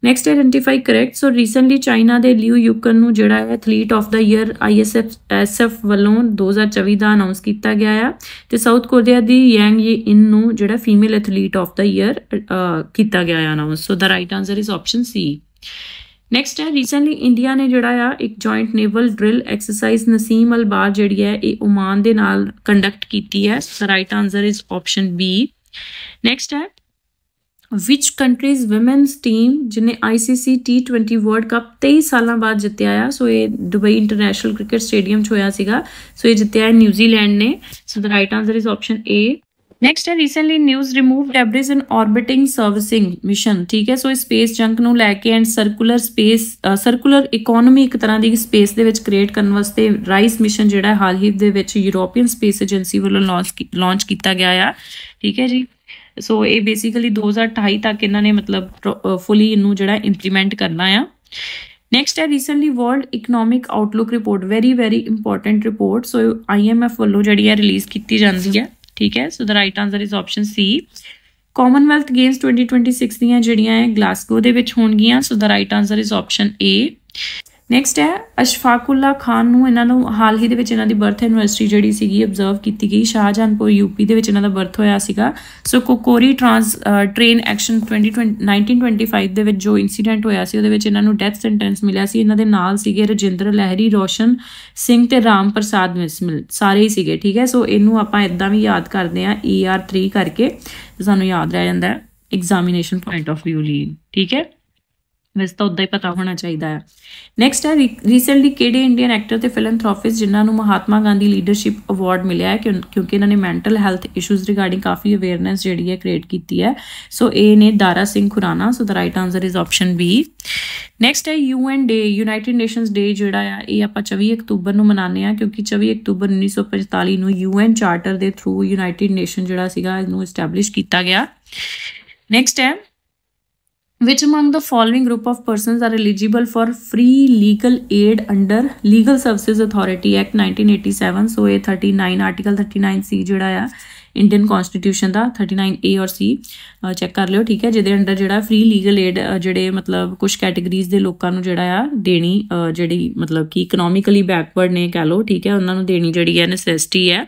next identify correct. So recently China ਦੇ ਲਿਊ ਯੂਕਨ ਨੂੰ ਜਿਹੜਾ ਹੈ athlete of the year ISF ਵੱਲੋਂ 2024 ਦਾ ਅਨਾਉਂਸ ਕੀਤਾ ਗਿਆ ਆ, ਤੇ ਸਾਊਥ ਕੋਰੀਆ ਦੀ ਯੈਂਗ ਯੇ ਇਨ ਨੂੰ ਜਿਹੜਾ female athlete of the year ਕੀਤਾ ਗਿਆ ਆ announce. So the right answer is option C। Next ਹੈ ਰੀਸੈਂਟਲੀ ਇੰਡੀਆ ਨੇ ਜਿਹੜਾ ਆ ਇੱਕ joint naval drill exercise Naseem Al Bahr ਜਿਹੜੀ ਹੈ ਇਹ ਓਮਾਨ ਦੇ ਨਾਲ ਕੰਡਕਟ ਕੀਤੀ ਹੈ। So right answer is option B। Next ਹੈ ਵਿਚ ਕੰਟਰੀਜ਼ ਵਿਮਨਸ ਟੀਮ ਜਿਹਨੇ ICC T20 ਵਰਲਡ ਕੱਪ 23 ਸਾਲਾਂ ਬਾਅਦ ਜਿੱਤਿਆ ਆ। ਸੋ ਇਹ ਦੁਬਈ ਇੰਟਰਨੈਸ਼ਨਲ ਕ੍ਰਿਕਟ ਸਟੇਡੀਅਮ 'ਚ ਹੋਇਆ ਸੀਗਾ। ਸੋ ਇਹ ਜਿੱਤਿਆ ਹੈ ਨਿਊਜ਼ੀਲੈਂਡ ਨੇ। So the right answer is option A। Next ਹੈ recently news remove debris in orbiting servicing mission. ਠੀਕ ਹੈ, ਸੋ ਇਹ ਸਪੇਸ ਜੰਕ ਨੂੰ ਲੈ ਕੇ ਐਂਡ ਸਰਕੂਲਰ ਇਕੋਨੋਮੀ ਇੱਕ ਤਰ੍ਹਾਂ ਦੀ ਸਪੇਸ ਦੇ ਵਿੱਚ ਕ੍ਰੀਏਟ ਕਰਨ ਵਾਸਤੇ ਰਾਈਸ ਮਿਸ਼ਨ ਜਿਹੜਾ ਹਾਲ ਹੀ ਦੇ ਵਿੱਚ ਯੂਰੋਪੀਅਨ ਸਪੇਸ ਏਜੰਸੀ ਵੱਲੋਂ ਲਾਂਚ ਕੀਤਾ ਗਿਆ ਆ। ਠੀਕ ਹੈ ਜੀ, ਸੋ ਇਹ ਬੇਸਿਕਲੀ 2028 ਤੱਕ ਇਹਨਾਂ ਨੇ ਮਤਲਬ ਫੁੱਲੀ ਇਹਨੂੰ ਜਿਹੜਾ ਇੰਪਲੀਮੈਂਟ ਕਰਨਾ ਆ। ਨੈਕਸਟ ਹੈ recently world economic outlook report, very important report. So IMF ਵੱਲੋਂ ਜਿਹੜੀ ਹੈ ਰਿਲੀਜ਼ ਕੀਤੀ ਜਾਂਦੀ ਹੈ। ਠੀਕ ਹੈ, so the right answer is option C। Commonwealth games 2026 ਦੀਆਂ ਜਿਹੜੀਆਂ ਹੈ ਗਲਾਸਗੋ ਦੇ ਵਿੱਚ ਹੋਣਗੀਆਂ। So the right answer is option A। Next ਹੈ ਅਸ਼ਫਾਕੁੱਲਾ ਖਾਨ ਨੂੰ ਇਹਨਾਂ ਨੂੰ ਹਾਲ ਹੀ ਦੇ ਵਿੱਚ ਇਹਨਾਂ ਦੀ ਬਰਥ ਐਨਵਰਸਰੀ ਜਿਹੜੀ ਸੀਗੀ ਅਬਜ਼ਰਵ ਕੀਤੀ ਗਈ। ਸ਼ਾਹਜਹਾਨਪੁਰ UP ਦੇ ਵਿੱਚ ਇਹਨਾਂ ਦਾ ਬਰਥ ਹੋਇਆ ਸੀਗਾ। ਸੋ ਕੋਕੋਰੀ ਟ੍ਰੇਨ ਐਕਸ਼ਨ 1925 ਦੇ ਵਿੱਚ ਜੋ ਇਨਸੀਡੈਂਟ ਹੋਇਆ ਸੀ ਉਹਦੇ ਵਿੱਚ ਇਹਨਾਂ ਨੂੰ ਡੈਥ ਸੈਂਟੈਂਸ ਮਿਲਿਆ ਸੀ। ਇਹਨਾਂ ਦੇ ਨਾਲ ਸੀਗੇ ਰਜਿੰਦਰ ਲਹਿਰੀ, ਰੋਸ਼ਨ ਸਿੰਘ ਤੇ ਰਾਮ ਪ੍ਰਸਾਦ ਮਿਸਮਿਲ, ਸਾਰੇ ਹੀ ਸੀਗੇ। ਠੀਕ ਹੈ, ਸੋ ਇਹਨੂੰ ਆਪਾਂ ਇੱਦਾਂ ਵੀ ਯਾਦ ਕਰਦੇ ਹਾਂ ER3 ਕਰਕੇ, ਸਾਨੂੰ ਯਾਦ ਰਹਿ ਜਾਂਦਾ ਐਗਜ਼ਾਮੀਨੇਸ਼ਨ ਪੁਆਇੰਟ ਆਫ ਵਿਊ ਲਈ। ਠੀਕ ਹੈ, ਵੈਸੇ ਤਾਂ ਉੱਦਾਂ ਹੀ ਪਤਾ ਹੋਣਾ ਚਾਹੀਦਾ ਹੈ। ਨੈਕਸਟ ਹੈ ਰੀਸੈਂਟਲੀ ਕਿਹੜੇ ਇੰਡੀਅਨ ਐਕਟਰ ਤੇ ਫਿਲੈਂਥਰੋਪਿਸਟ ਜਿਨ੍ਹਾਂ ਨੂੰ ਮਹਾਤਮਾ ਗਾਂਧੀ ਲੀਡਰਸ਼ਿਪ ਅਵਾਰਡ ਮਿਲਿਆ ਹੈ ਕਿਉਂਕਿ ਇਹਨਾਂ ਨੇ ਮੈਂਟਲ ਹੈਲਥ ਇਸ਼ੂਜ਼ ਰਿਗਾਰਡਿੰਗ ਕਾਫੀ ਅਵੇਅਰਨੈਸ ਜਿਹੜੀ ਹੈ ਕ੍ਰੀਏਟ ਕੀਤੀ ਹੈ। ਸੋ ਇਹ ਨੇ Dara Singh Khurana. So the right answer is option B। Next ਹੈ UN day, United Nations day ਜਿਹੜਾ ਆ ਇਹ ਆਪਾਂ 24 ਅਕਤੂਬਰ ਨੂੰ ਮਨਾਉਂਦੇ ਹਾਂ ਕਿਉਂਕਿ 24 ਅਕਤੂਬਰ 1945 ਨੂੰ UN ਚਾਰਟਰ ਦੇ ਥਰੂ ਯੂਨਾਈਟਿਡ ਨੇਸ਼ਨ ਜਿਹੜਾ ਸੀਗਾ ਇਹਨੂੰ ਐਸਟੈਬਲਿਸ਼ ਕੀਤਾ ਗਿਆ। ਨੈਕਸਟ ਹੈ which among the following group of persons are eligible for free legal aid under Legal Services Authority Act 1987। so ਇਹ 39 ਆਰਟੀਕਲ 39C ਜਿਹੜਾ ਆ ਇੰਡੀਅਨ ਕਨਸਟੀਟਿਊਸ਼ਨ ਦਾ 39A ਔਰ C ਚੈੱਕ ਕਰ ਲਿਓ। ਠੀਕ ਹੈ, ਜਿਹਦੇ ਅੰਡਰ ਜਿਹੜਾ ਫ੍ਰੀ ਲੀਗਲ ਏਡ ਜਿਹੜੇ ਮਤਲਬ ਕੁਝ ਕੈਟੇਗਰੀਜ਼ ਦੇ ਲੋਕਾਂ ਨੂੰ ਜਿਹੜਾ ਆ ਦੇਣੀ, ਜਿਹੜੀ ਮਤਲਬ ਕਿ ਇਕਨੋਮਿਕਲੀ ਬੈਕਵਰਡ ਨੇ ਕਹਿ ਲਓ। ਠੀਕ ਹੈ, ਉਹਨਾਂ ਨੂੰ ਦੇਣੀ ਜਿਹੜੀ ਹੈ ਨੈਸੈਸਿਟੀ ਹੈ।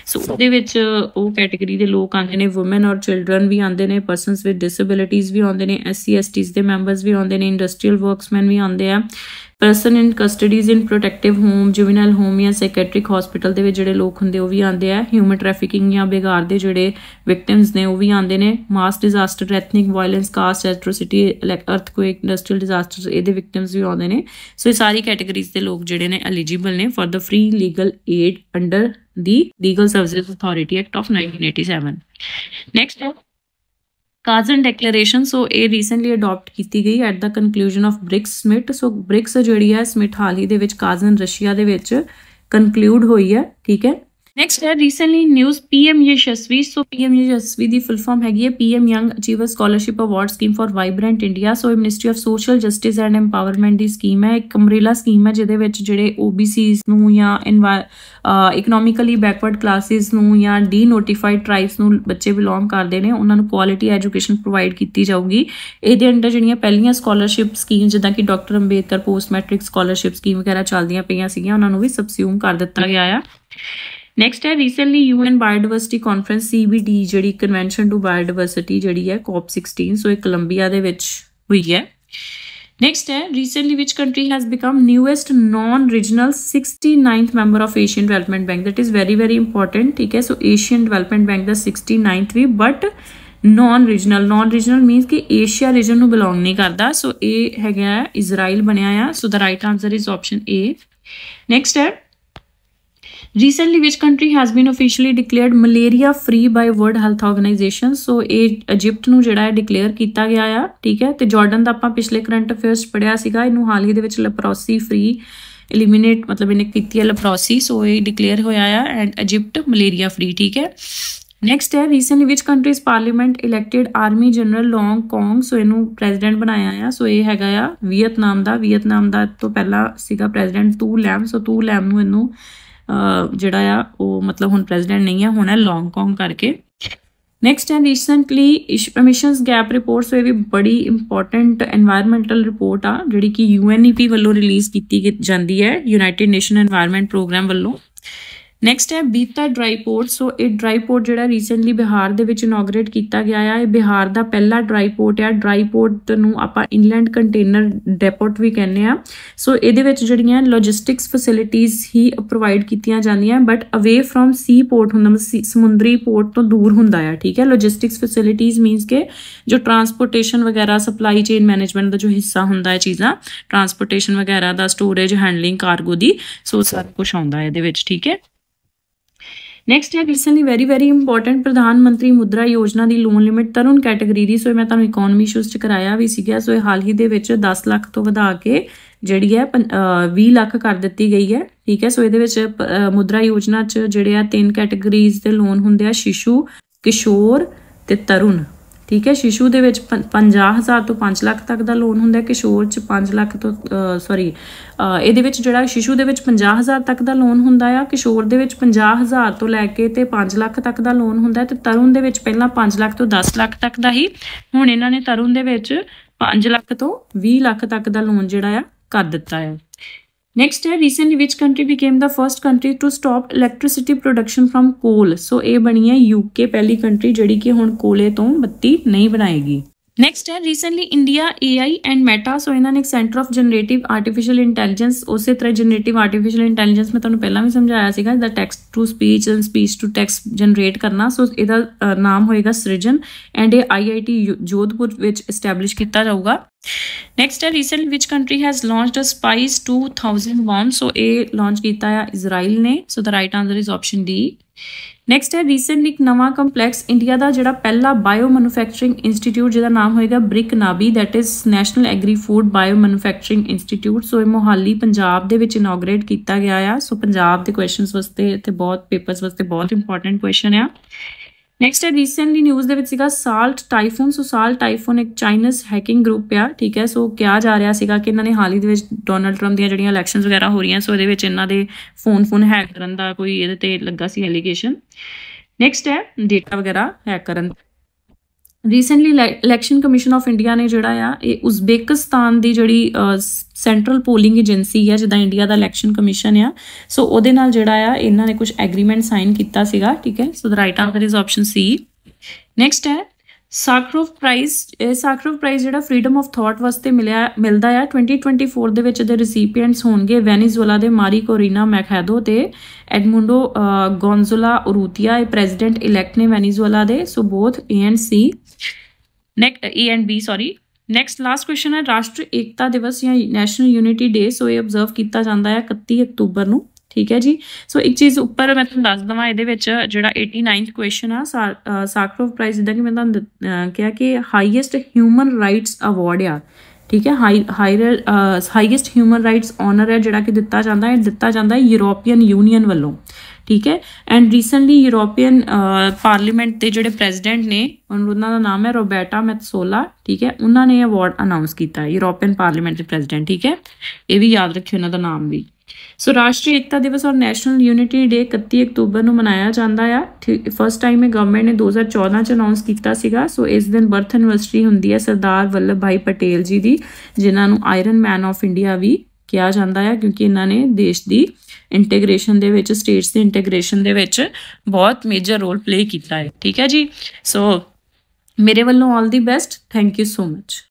ਸੋ ਉਹਦੇ ਵਿੱਚ ਉਹ ਕੈਟੇਗਰੀ ਦੇ ਲੋਕ ਆਉਂਦੇ ਨੇ, ਵੂਮਨ ਔਰ ਚਿਲਡਰਨ ਵੀ ਆਉਂਦੇ ਨੇ, ਪਰਸਨਸ ਵਿਦ ਡਿਸੇਬਿਲਿਟੀਜ਼ ਵੀ ਆਉਂਦੇ ਨੇ, SC STs ਦੇ ਮੈਂਬਰਸ ਵੀ ਆਉਂਦੇ ਨੇ, ਇੰਡਸਟਰੀਅਲ ਵਰਕਸਮੈਨ ਵੀ ਆਉਂਦੇ ਆ, person in custodies in protective home, juvenile home ਜਾਂ ਸਾਈਕੈਟ੍ਰਿਕ ਹਸਪੀਟਲ ਦੇ ਵਿੱਚ ਜਿਹੜੇ ਲੋਕ ਹੁੰਦੇ ਉਹ ਵੀ ਆਉਂਦੇ ਆ, ਹਿਊਮਨ ਟ੍ਰੈਫਿਕਿੰਗ ਜਾਂ ਬੇਗਾਰ ਦੇ ਜਿਹੜੇ ਵਿਕਟਿਮਸ ਨੇ ਉਹ ਵੀ ਆਉਂਦੇ ਨੇ, mass disaster, ethnic violence, caste atrocity, earthquake, industrial disasters ਇਹਦੇ ਵਿਕਟਿਮਸ ਵੀ ਆਉਂਦੇ ਨੇ। ਸੋ ਇਹ ਸਾਰੀ ਕੈਟੇਗਰੀਜ਼ ਦੇ ਲੋਕ ਜਿਹੜੇ ਨੇ ਐਲੀਜੀਬਲ ਨੇ for the free legal aid under the legal services authority act of 1987। Next ਹੈ ਕਾਜ਼ਨ ਡੈਕਲੇਰੇਸ਼ਨ। ਸੋ ਇਹ ਰੀਸੈਂਟਲੀ ਅਡਾਪਟ ਕੀਤੀ ਗਈ at the conclusion of BRICS summit. So BRICS ਜਿਹੜੀ ਹੈ ਸਮਿਟ ਹਾਲ ਹੀ ਦੇ ਵਿੱਚ ਕਾਜ਼ਨ ਰਸ਼ੀਆ ਦੇ ਵਿੱਚ ਕਨਕਲੂਡ ਹੋਈ ਹੈ। ਠੀਕ ਹੈ, ਨੈਕਸਟ ਹੈ recently news PM Yashasvi. So PM Yashasvi ਦੀ ਫੁੱਲ ਫਾਰਮ ਹੈਗੀ ਹੈ PM young achiever scholarship award scheme for vibrant India. So ਇਹ ministry of social justice and empowerment ਦੀ ਸਕੀਮ ਹੈ, ਇੱਕ ਅੰਬਰੇਲਾ ਸਕੀਮ ਹੈ ਜਿਹਦੇ ਵਿੱਚ ਜਿਹੜੇ OBCs ਨੂੰ ਜਾਂ ਇਕਨੋਮਿਕਲੀ ਬੈਕਵਰਡ ਕਲਾਸਿਸ ਨੂੰ ਜਾਂ ਡੀਨੋਟੀਫਾਈਡ ਟ੍ਰਾਈਬਸ ਨੂੰ ਬੱਚੇ ਬਿਲੋਂਗ ਕਰਦੇ ਨੇ ਉਹਨਾਂ ਨੂੰ ਕੁਆਲਿਟੀ ਐਜੂਕੇਸ਼ਨ ਪ੍ਰੋਵਾਈਡ ਕੀਤੀ ਜਾਊਗੀ। ਇਹਦੇ ਅੰਡਰ ਜਿਹੜੀਆਂ ਪਹਿਲੀਆਂ ਸਕਾਲਰਸ਼ਿਪ ਸਕੀਮ ਜਿੱਦਾਂ ਕਿ doctor Ambedkar post matric scholarship scheme ਵਗੈਰਾ ਚੱਲਦੀਆਂ ਪਈਆਂ ਸੀਗੀਆਂ ਉਹਨਾਂ ਨੂੰ ਵੀ ਸਬਸਿਊਮ ਕਰ ਦਿੱਤਾ ਗਿਆ ਆ। ਨੈਕਸਟ ਹੈ recently UN biodiversity conference CBD ਜਿਹੜੀ ਕਨਵੈਨਸ਼ਨ ਟੂ ਬਾਇਓਡਾਇਵਰਸਿਟੀ ਜਿਹੜੀ ਹੈ COP16। ਸੋ ਇਹ ਕੋਲੰਬੀਆ ਦੇ ਵਿੱਚ ਹੋਈ ਹੈ। ਨੈਕਸਟ ਹੈ recently which country has become newest non regional 69th member of Asian development bank. That is very important. ਠੀਕ ਹੈ, ਸੋ ਏਸ਼ੀਅਨ ਡਿਵੈਲਪਮੈਂਟ ਬੈਂਕ ਦਾ 69th ਵੀ ਬਟ ਨਾਨ ਰੀਜਨਲ ਮੀਨਸ ਕਿ ਏਸ਼ੀਆ ਰੀਜਨ ਨੂੰ ਬਿਲੋਂਗ ਨਹੀਂ ਕਰਦਾ। So ਇਹ ਹੈਗਾ ਇਜ਼ਰਾਈਲ ਬਣਿਆ ਆ। So the right answer is option A। Next ਹੈ recently which country has been officially declared malaria free by World Health Organization। ਸੋ ਇਹ ਇਜਿਪਟ ਨੂੰ ਜਿਹੜਾ ਹੈ ਡਿਕਲੇਅਰ ਕੀਤਾ ਗਿਆ ਆ। ਠੀਕ ਹੈ, ਤੇ ਜਾਰਡਨ ਦਾ ਆਪਾਂ ਪਿਛਲੇ ਕਰੰਟ ਅਫੇਅਰਸ ਪੜਿਆ ਸੀਗਾ, ਇਹਨੂੰ ਹਾਲ ਹੀ ਦੇ ਵਿੱਚ ਲੈਪਰੋਸੀ ਫ੍ਰੀ ਐਲੀਮੀਨੇਟ ਮਤਲਬ ਇਹਨੇ ਕੀਤੀ ਹੈ ਲੈਪਰੋਸੀ। ਸੋ ਇਹ ਡਿਕਲੇਅਰ ਹੋਇਆ ਆ ਐਂਡ ਇਜਿਪਟ ਮਲੇਰੀਆ ਫ੍ਰੀ। ਠੀਕ ਹੈ, ਨੈਕਸਟ ਹੈ recently which country's parliament elected army general Luong Cuong. So ਇਹਨੂੰ ਪ੍ਰੈਜ਼ੀਡੈਂਟ ਬਣਾਇਆ ਆ। ਸੋ ਇਹ ਹੈਗਾ ਆ ਵੀਅਤਨਾਮ ਦਾ ਤੋਂ ਪਹਿਲਾਂ ਸੀਗਾ ਪ੍ਰੈਜ਼ੀਡੈਂਟ ਤੂ ਲੈਮ। ਸੋ ਤੂ ਲੈਮ ਨੂੰ ਇਹਨੂੰ ਜਿਹੜਾ ਆ ਉਹ ਮਤਲਬ ਹੁਣ ਪ੍ਰੈਜ਼ੀਡੈਂਟ ਨਹੀਂ ਆ, ਹੁਣ ਹੈ ਲੌਂਗ ਕੌਂਗ ਕਰਕੇ। ਨੈਕਸਟ ਹੈ ਰੀਸੈਂਟਲੀ ਐਮਿਸ਼ਨਸ ਗੈਪ ਰਿਪੋਰਟ। ਸੋ ਇਹ ਵੀ ਬੜੀ ਇੰਪੋਰਟੈਂਟ ਐਨਵਾਇਰਨਮੈਂਟਲ ਰਿਪੋਰਟ ਆ ਜਿਹੜੀ ਕਿ UNEP ਵੱਲੋਂ ਰਿਲੀਜ਼ ਕੀਤੀ ਜਾਂਦੀ ਹੈ, ਯੂਨਾਈਟਿਡ ਨੇਸ਼ਨ ਐਨਵਾਇਰਨਮੈਂਟ ਪ੍ਰੋਗਰਾਮ ਵੱਲੋਂ। ਨੈਕਸਟ ਹੈ ਬੀਤਾ ਡਰਾਈ ਪੋਰਟ। ਸੋ ਇਹ ਡਰਾਈ ਪੋਰਟ ਜਿਹੜਾ ਰੀਸੈਂਟਲੀ ਬਿਹਾਰ ਦੇ ਵਿੱਚ ਇਨੋਗਰੇਟ ਕੀਤਾ ਗਿਆ ਆ। ਇਹ ਬਿਹਾਰ ਦਾ ਪਹਿਲਾ ਡਰਾਈ ਪੋਰਟ ਆ। ਡਰਾਈ ਪੋਰਟ ਨੂੰ ਆਪਾਂ ਇਨਲੈਂਡ ਕੰਟੇਨਰ ਡੈਪੋਰਟ ਵੀ ਕਹਿੰਦੇ ਆ। ਸੋ ਇਹਦੇ ਵਿੱਚ ਜਿਹੜੀਆਂ ਲੌਜਿਸਟਿਕਸ ਫੈਸਿਲਿਟੀਜ਼ ਹੀ ਪ੍ਰੋਵਾਈਡ ਕੀਤੀਆਂ ਜਾਂਦੀਆਂ, ਬਟ ਅਵੇ ਫਰੋਮ ਸੀ ਪੋਰਟ ਹੁੰਦਾ, ਸਮੁੰਦਰੀ ਪੋਰਟ ਤੋਂ ਦੂਰ ਹੁੰਦਾ ਆ। ਠੀਕ ਹੈ, ਲੌਜਿਸਟਿਕਸ ਫੈਸਿਲਿਟੀਜ਼ ਮੀਨਸ ਕਿ ਜੋ ਟਰਾਂਸਪੋਰਟੇਸ਼ਨ ਵਗੈਰਾ, ਸਪਲਾਈ ਚੇਨ ਮੈਨੇਜਮੈਂਟ ਦਾ ਜੋ ਹਿੱਸਾ ਹੁੰਦਾ ਹੈ, ਚੀਜ਼ਾਂ ਟਰਾਂਸਪੋਰਟੇਸ਼ਨ ਵਗੈਰਾ ਦਾ, ਸਟੋਰੇਜ, ਹੈਂਡਲਿੰਗ, ਕਾਰਗੋ ਦੀ, ਸੋ ਸਾਰਾ ਕੁਛ ਆਉਂਦਾ ਇਹਦੇ ਵਿੱਚ। ਠੀਕ ਹੈ, ਨੈਕਸਟ ਹੈ ਰੀਸੈਂਟਲੀ ਵੈਰੀ ਇੰਪੋਰਟੈਂਟ ਪ੍ਰਧਾਨ ਮੰਤਰੀ ਮੁਦਰਾ ਯੋਜਨਾ ਦੀ ਲੋਨ ਲਿਮਿਟ ਤਰੁਣ ਕੈਟਾਗਰੀ ਦੀ। ਸੋ ਮੈਂ ਤੁਹਾਨੂੰ ਇਕੋਨਮੀ ਇਸ਼ੂਜ਼ 'ਚ ਕਰਾਇਆ ਵੀ ਸੀਗਾ। ਸੋ ਇਹ ਹਾਲ ਹੀ ਦੇ ਵਿੱਚ 10 ਲੱਖ ਤੋਂ ਵਧਾ ਕੇ ਜਿਹੜੀ ਹੈ 20 ਲੱਖ ਕਰ ਦਿੱਤੀ ਗਈ ਹੈ। ਠੀਕ ਹੈ, ਸੋ ਇਹਦੇ ਵਿੱਚ ਮੁਦਰਾ ਯੋਜਨਾ 'ਚ ਜਿਹੜੇ ਆ 3 ਕੈਟਾਗਰੀਜ਼ ਦੇ ਲੋਨ ਹੁੰਦੇ ਆ, ਸ਼ਿਸ਼ੂ, ਕਿਸ਼ੋਰ ਤੇ ਤਰੁਣ। ਠੀਕ ਹੈ, ਸ਼ਿਸ਼ੂ ਦੇ ਵਿੱਚ 50,000 ਤੋਂ 5 ਲੱਖ ਤੱਕ ਦਾ ਲੋਨ ਹੁੰਦਾ, ਕਿਸ਼ੋਰ 'ਚ 5 ਲੱਖ ਤੋਂ ਇਹਦੇ ਵਿੱਚ ਜਿਹੜਾ ਸ਼ਿਸ਼ੂ ਦੇ ਵਿੱਚ 50,000 ਤੱਕ ਦਾ ਲੋਨ ਹੁੰਦਾ ਆ, ਕਿਸ਼ੋਰ ਦੇ ਵਿੱਚ 50,000 ਤੋਂ ਲੈ ਕੇ ਤੇ 5 ਲੱਖ ਤੱਕ ਦਾ ਲੋਨ ਹੁੰਦਾ, ਤੇ ਤਰੁਣ ਦੇ ਵਿੱਚ ਪਹਿਲਾਂ 5 ਲੱਖ ਤੋਂ 10 ਲੱਖ ਤੱਕ ਦਾ ਹੀ, ਹੁਣ ਇਹਨਾਂ ਨੇ ਤਰੁਣ ਦੇ ਵਿੱਚ 5 ਲੱਖ ਤੋਂ 20 ਲੱਖ ਤੱਕ ਦਾ ਲੋਨ ਜਿਹੜਾ ਆ ਕਰ ਦਿੱਤਾ ਹੈ। ਨੈਕਸਟ ਹੈ ਰੀਸੈਂਟਲੀ ਵਿਚ ਕੰਟਰੀ ਬਿਕੇਮ ਦਾ first country to stop electricity production from coal. So ਇਹ ਬਣੀ ਹੈ UK ਪਹਿਲੀ ਕੰਟਰੀ ਜਿਹੜੀ ਕਿ ਹੁਣ ਕੋਲੇ ਤੋਂ ਬੱਤੀ ਨਹੀਂ ਬਣਾਏਗੀ। ਨੈਕਸਟ ਹੈ recently India AI and Meta. So ਇਹਨਾਂ ਨੇ ਇੱਕ centre of generative artificial intelligence, ਉਸੇ ਤਰ੍ਹਾਂ ਜਨਰੇਟਿਵ ਆਰਟੀਫਿਸ਼ੀਅਲ ਇੰਟੈਲੀਜੈਂਸ ਮੈਂ ਤੁਹਾਨੂੰ ਪਹਿਲਾਂ ਵੀ ਸਮਝਾਇਆ ਸੀਗਾ, the text to speech and speech to text generate ਕਰਨਾ। ਸੋ ਇਹਦਾ ਨਾਮ ਹੋਏਗਾ ਸ੍ਰਿਜਨ, ਐਂਡ ਇਹ IIT ਜੋਧਪੁਰ ਵਿੱਚ ਇਸਟੈਬਲਿਸ਼ ਕੀਤਾ ਜਾਊਗਾ। ਨੈਕਸਟ ਹੈ recent which country has launched spice 2001। So ਇਹ ਲਾਂਚ ਕੀਤਾ ਆ ਇਜ਼ਰਾਈਲ ਨੇ। So the right answer is option D। Next ਹੈ ਰੀਸੈਂਟਲੀ ਇੱਕ ਨਵਾਂ ਕੰਪਲੈਕਸ, ਇੰਡੀਆ ਦਾ ਜਿਹੜਾ ਪਹਿਲਾ ਬਾਇਓ ਮੈਨੂਫੈਕਚਰਿੰਗ ਇੰਸਟੀਟਿਊਟ, ਜਿਹਦਾ ਨਾਮ ਹੋਏਗਾ BRIC NABI, that is national agri food bio manufacturing institute. So ਇਹ ਮੋਹਾਲੀ ਪੰਜਾਬ ਦੇ ਵਿੱਚ ਇਨੋਗਰੇਟ ਕੀਤਾ ਗਿਆ ਆ। ਸੋ ਪੰਜਾਬ ਦੇ ਕੁਐਸਚਨਸ ਵਾਸਤੇ ਤੇ ਬਹੁਤ ਪੇਪਰਸ ਵਾਸਤੇ ਬਹੁਤ ਇੰਪੋਰਟੈਂਟ ਕੁਐਸਚਨ ਆ। ਨੈਕਸਟ ਹੈ ਰੀਸੈਂਟਲੀ ਨਿਊਜ਼ ਦੇ ਵਿੱਚ ਸੀਗਾ ਸਾਲਟ ਟਾਈਫੂਨ। ਸੋ ਸਾਲਟ ਟਾਈਫੂਨ ਇੱਕ ਚਾਈਨੀਜ਼ ਹੈਕਿੰਗ ਗਰੁੱਪ ਆ। ਠੀਕ ਹੈ, ਸੋ ਕਿਹਾ ਜਾ ਰਿਹਾ ਸੀਗਾ ਕਿ ਇਹਨਾਂ ਨੇ ਹਾਲ ਹੀ ਦੇ ਵਿੱਚ ਡੋਨਲਡ ਟਰੰਪ ਦੀਆਂ ਜਿਹੜੀਆਂ ਇਲੈਕਸ਼ਨਸ ਵਗੈਰਾ ਹੋ ਰਹੀਆਂ, ਸੋ ਇਹਦੇ ਵਿੱਚ ਇਹਨਾਂ ਦੇ ਫੋਨ ਹੈਕ ਕਰਨ ਦਾ ਕੋਈ ਇਹਦੇ ਤੇ ਲੱਗਾ ਸੀ ਐਲੀਗੇਸ਼ਨ। ਨੈਕਸਟ ਹੈ ਡੇਟਾ ਵਗੈਰਾ ਹੈਕ ਕਰਨ। Recently election commission of India ਨੇ ਜਿਹੜਾ ਆ ਇਹ ਉਜ਼ਬੇਕਿਸਤਾਨ ਦੀ ਜਿਹੜੀ ਸੈਂਟਰਲ ਪੋਲਿੰਗ ਏਜੰਸੀ ਹੈ, ਜਿੱਦਾਂ ਇੰਡੀਆ ਦਾ ਇਲੈਕਸ਼ਨ ਕਮਿਸ਼ਨ ਆ, ਸੋ ਉਹਦੇ ਨਾਲ ਜਿਹੜਾ ਆ ਇਹਨਾਂ ਨੇ ਕੁਝ ਐਗਰੀਮੈਂਟ ਸਾਈਨ ਕੀਤਾ ਸੀਗਾ। ਠੀਕ ਹੈ, so the right answer is option C। Next ਹੈ ਸਾਖਰੋਵ ਪ੍ਰਾਈਜ਼। ਇਹ ਸਾਖਰੋਵ ਪ੍ਰਾਈਜ਼ ਜਿਹੜਾ ਫਰੀडम ਆਫ ਥਾਟ ਵਾਸਤੇ ਮਿਲਦਾ ਆ 2024 ਦੇ ਵਿੱਚ। ਇਹਦੇ ਰਿਸੀਪੀਐਂਟਸ ਹੋਣਗੇ ਵੈਨੀਜ਼ੁਏਲਾ ਦੇ ਮਾਰੀ ਕੋਰੀਨਾ ਮੈਖੈਦੋ ਤੇ ਐਡਮੁੰਡੋ ਗੋਨਜ਼ੋਲਾ ਉਰੂਤੀਆ। ਇਹ ਪ੍ਰੈਜ਼ੀਡੈਂਟ ਇਲੈਕਟ ਨੇ ਵੈਨੀਜ਼ੁਏਲਾ ਦੇ। ਸੋ ਬੋਥ A and C, A and B sorry. Next last question ਹੈ ਰਾਸ਼ਟਰੀ ਏਕਤਾ ਦਿਵਸ ਜਾਂ ਨੈਸ਼ਨਲ ਯੂਨਿਟੀ ਡੇ। ਸੋ ਇਹ ਆਬਜ਼ਰਵ ਕੀਤਾ ਜਾਂਦਾ ਹੈ 31 ਅਕਤੂਬਰ ਨੂੰ। ਠੀਕ ਹੈ ਜੀ, ਸੋ ਇੱਕ ਚੀਜ਼ ਉੱਪਰ ਮੈਂ ਤੁਹਾਨੂੰ ਦੱਸ ਦੇਵਾਂ, ਇਹਦੇ ਵਿੱਚ ਜਿਹੜਾ 89th ਕੁਐਸਚਨ ਆ ਸਾਖਰੋਵ ਪ੍ਰਾਈਜ਼, ਜਿੱਦਾਂ ਕਿ ਮੈਂ ਤੁਹਾਨੂੰ ਕਿਹਾ ਕਿ ਹਾਈਐਸਟ ਹਿਊਮਨ ਰਾਈਟਸ ਅਵਾਰਡ ਆ। ਠੀਕ ਹੈ, ਹਾਈਐਸਟ ਹਿਊਮਨ ਰਾਈਟਸ ਆਨਰ ਹੈ ਜਿਹੜਾ ਕਿ ਦਿੱਤਾ ਜਾਂਦਾ ਹੈ ਯੂਰੋਪੀਅਨ ਯੂਨੀਅਨ ਵੱਲੋਂ। ਠੀਕ ਹੈ, ਐਂਡ ਰੀਸੈਂਟਲੀ ਯੂਰੋਪੀਅਨ ਪਾਰਲੀਮੈਂਟ ਦੇ ਜਿਹੜੇ ਪ੍ਰੈਜ਼ੀਡੈਂਟ ਨੇ, ਉਹਨਾਂ ਦਾ ਨਾਮ ਹੈ ਰੋਬਰਟਾ ਮੈਤਸੋਲਾ। ਠੀਕ ਹੈ, ਉਹਨਾਂ ਨੇ ਅਵਾਰਡ ਅਨਾਊਂਸ ਕੀਤਾ ਯੂਰੋਪੀਅਨ ਪਾਰਲੀਮੈਂਟ ਦੇ ਪ੍ਰੈਜ਼ੀਡੈਂਟ। ਠੀਕ ਹੈ, ਇਹ ਵੀ ਯਾਦ ਰੱਖਿਓ ਇਹਨਾਂ ਦਾ ਨਾਮ ਵੀ। ਸੋ ਰਾਸ਼ਟਰੀ ਏਕਤਾ ਦਿਵਸ ਔਰ ਨੈਸ਼ਨਲ ਯੂਨਿਟੀ ਡੇ 31 ਅਕਤੂਬਰ ਨੂੰ ਮਨਾਇਆ ਜਾਂਦਾ ਆ। ਫਸਟ ਟਾਈਮ ਇਹ ਗਵਰਨਮੈਂਟ ਨੇ 2014 ਚ ਅਨਾਊਂਸ ਕੀਤਾ ਸੀਗਾ। ਸੋ ਇਸ ਦਿਨ ਬਰਥ ਐਨਵਰਸਰੀ ਹੁੰਦੀ ਹੈ ਸਰਦਾਰ ਵੱਲਭ ਭਾਈ ਪਟੇਲ ਜੀ ਦੀ, ਜਿਨ੍ਹਾਂ ਨੂੰ ਆਇਰਨ ਮੈਨ ਆਫ ਇੰਡੀਆ ਵੀ ਕਿਹਾ ਜਾਂਦਾ ਹੈ, ਕਿਉਂਕਿ ਇਹਨਾਂ ਨੇ ਦੇਸ਼ ਦੀ ਇੰਟੀਗ੍ਰੇਸ਼ਨ ਦੇ ਵਿੱਚ, ਸਟੇਟਸ ਦੀ ਇੰਟੀਗ੍ਰੇਸ਼ਨ ਦੇ ਵਿੱਚ ਬਹੁਤ ਮੇਜਰ ਰੋਲ ਪਲੇ ਕੀਤਾ ਹੈ। ਠੀਕ ਹੈ ਜੀ, ਸੋ ਮੇਰੇ ਵੱਲੋਂ ਆਲ ਦੀ best. Thank you so much.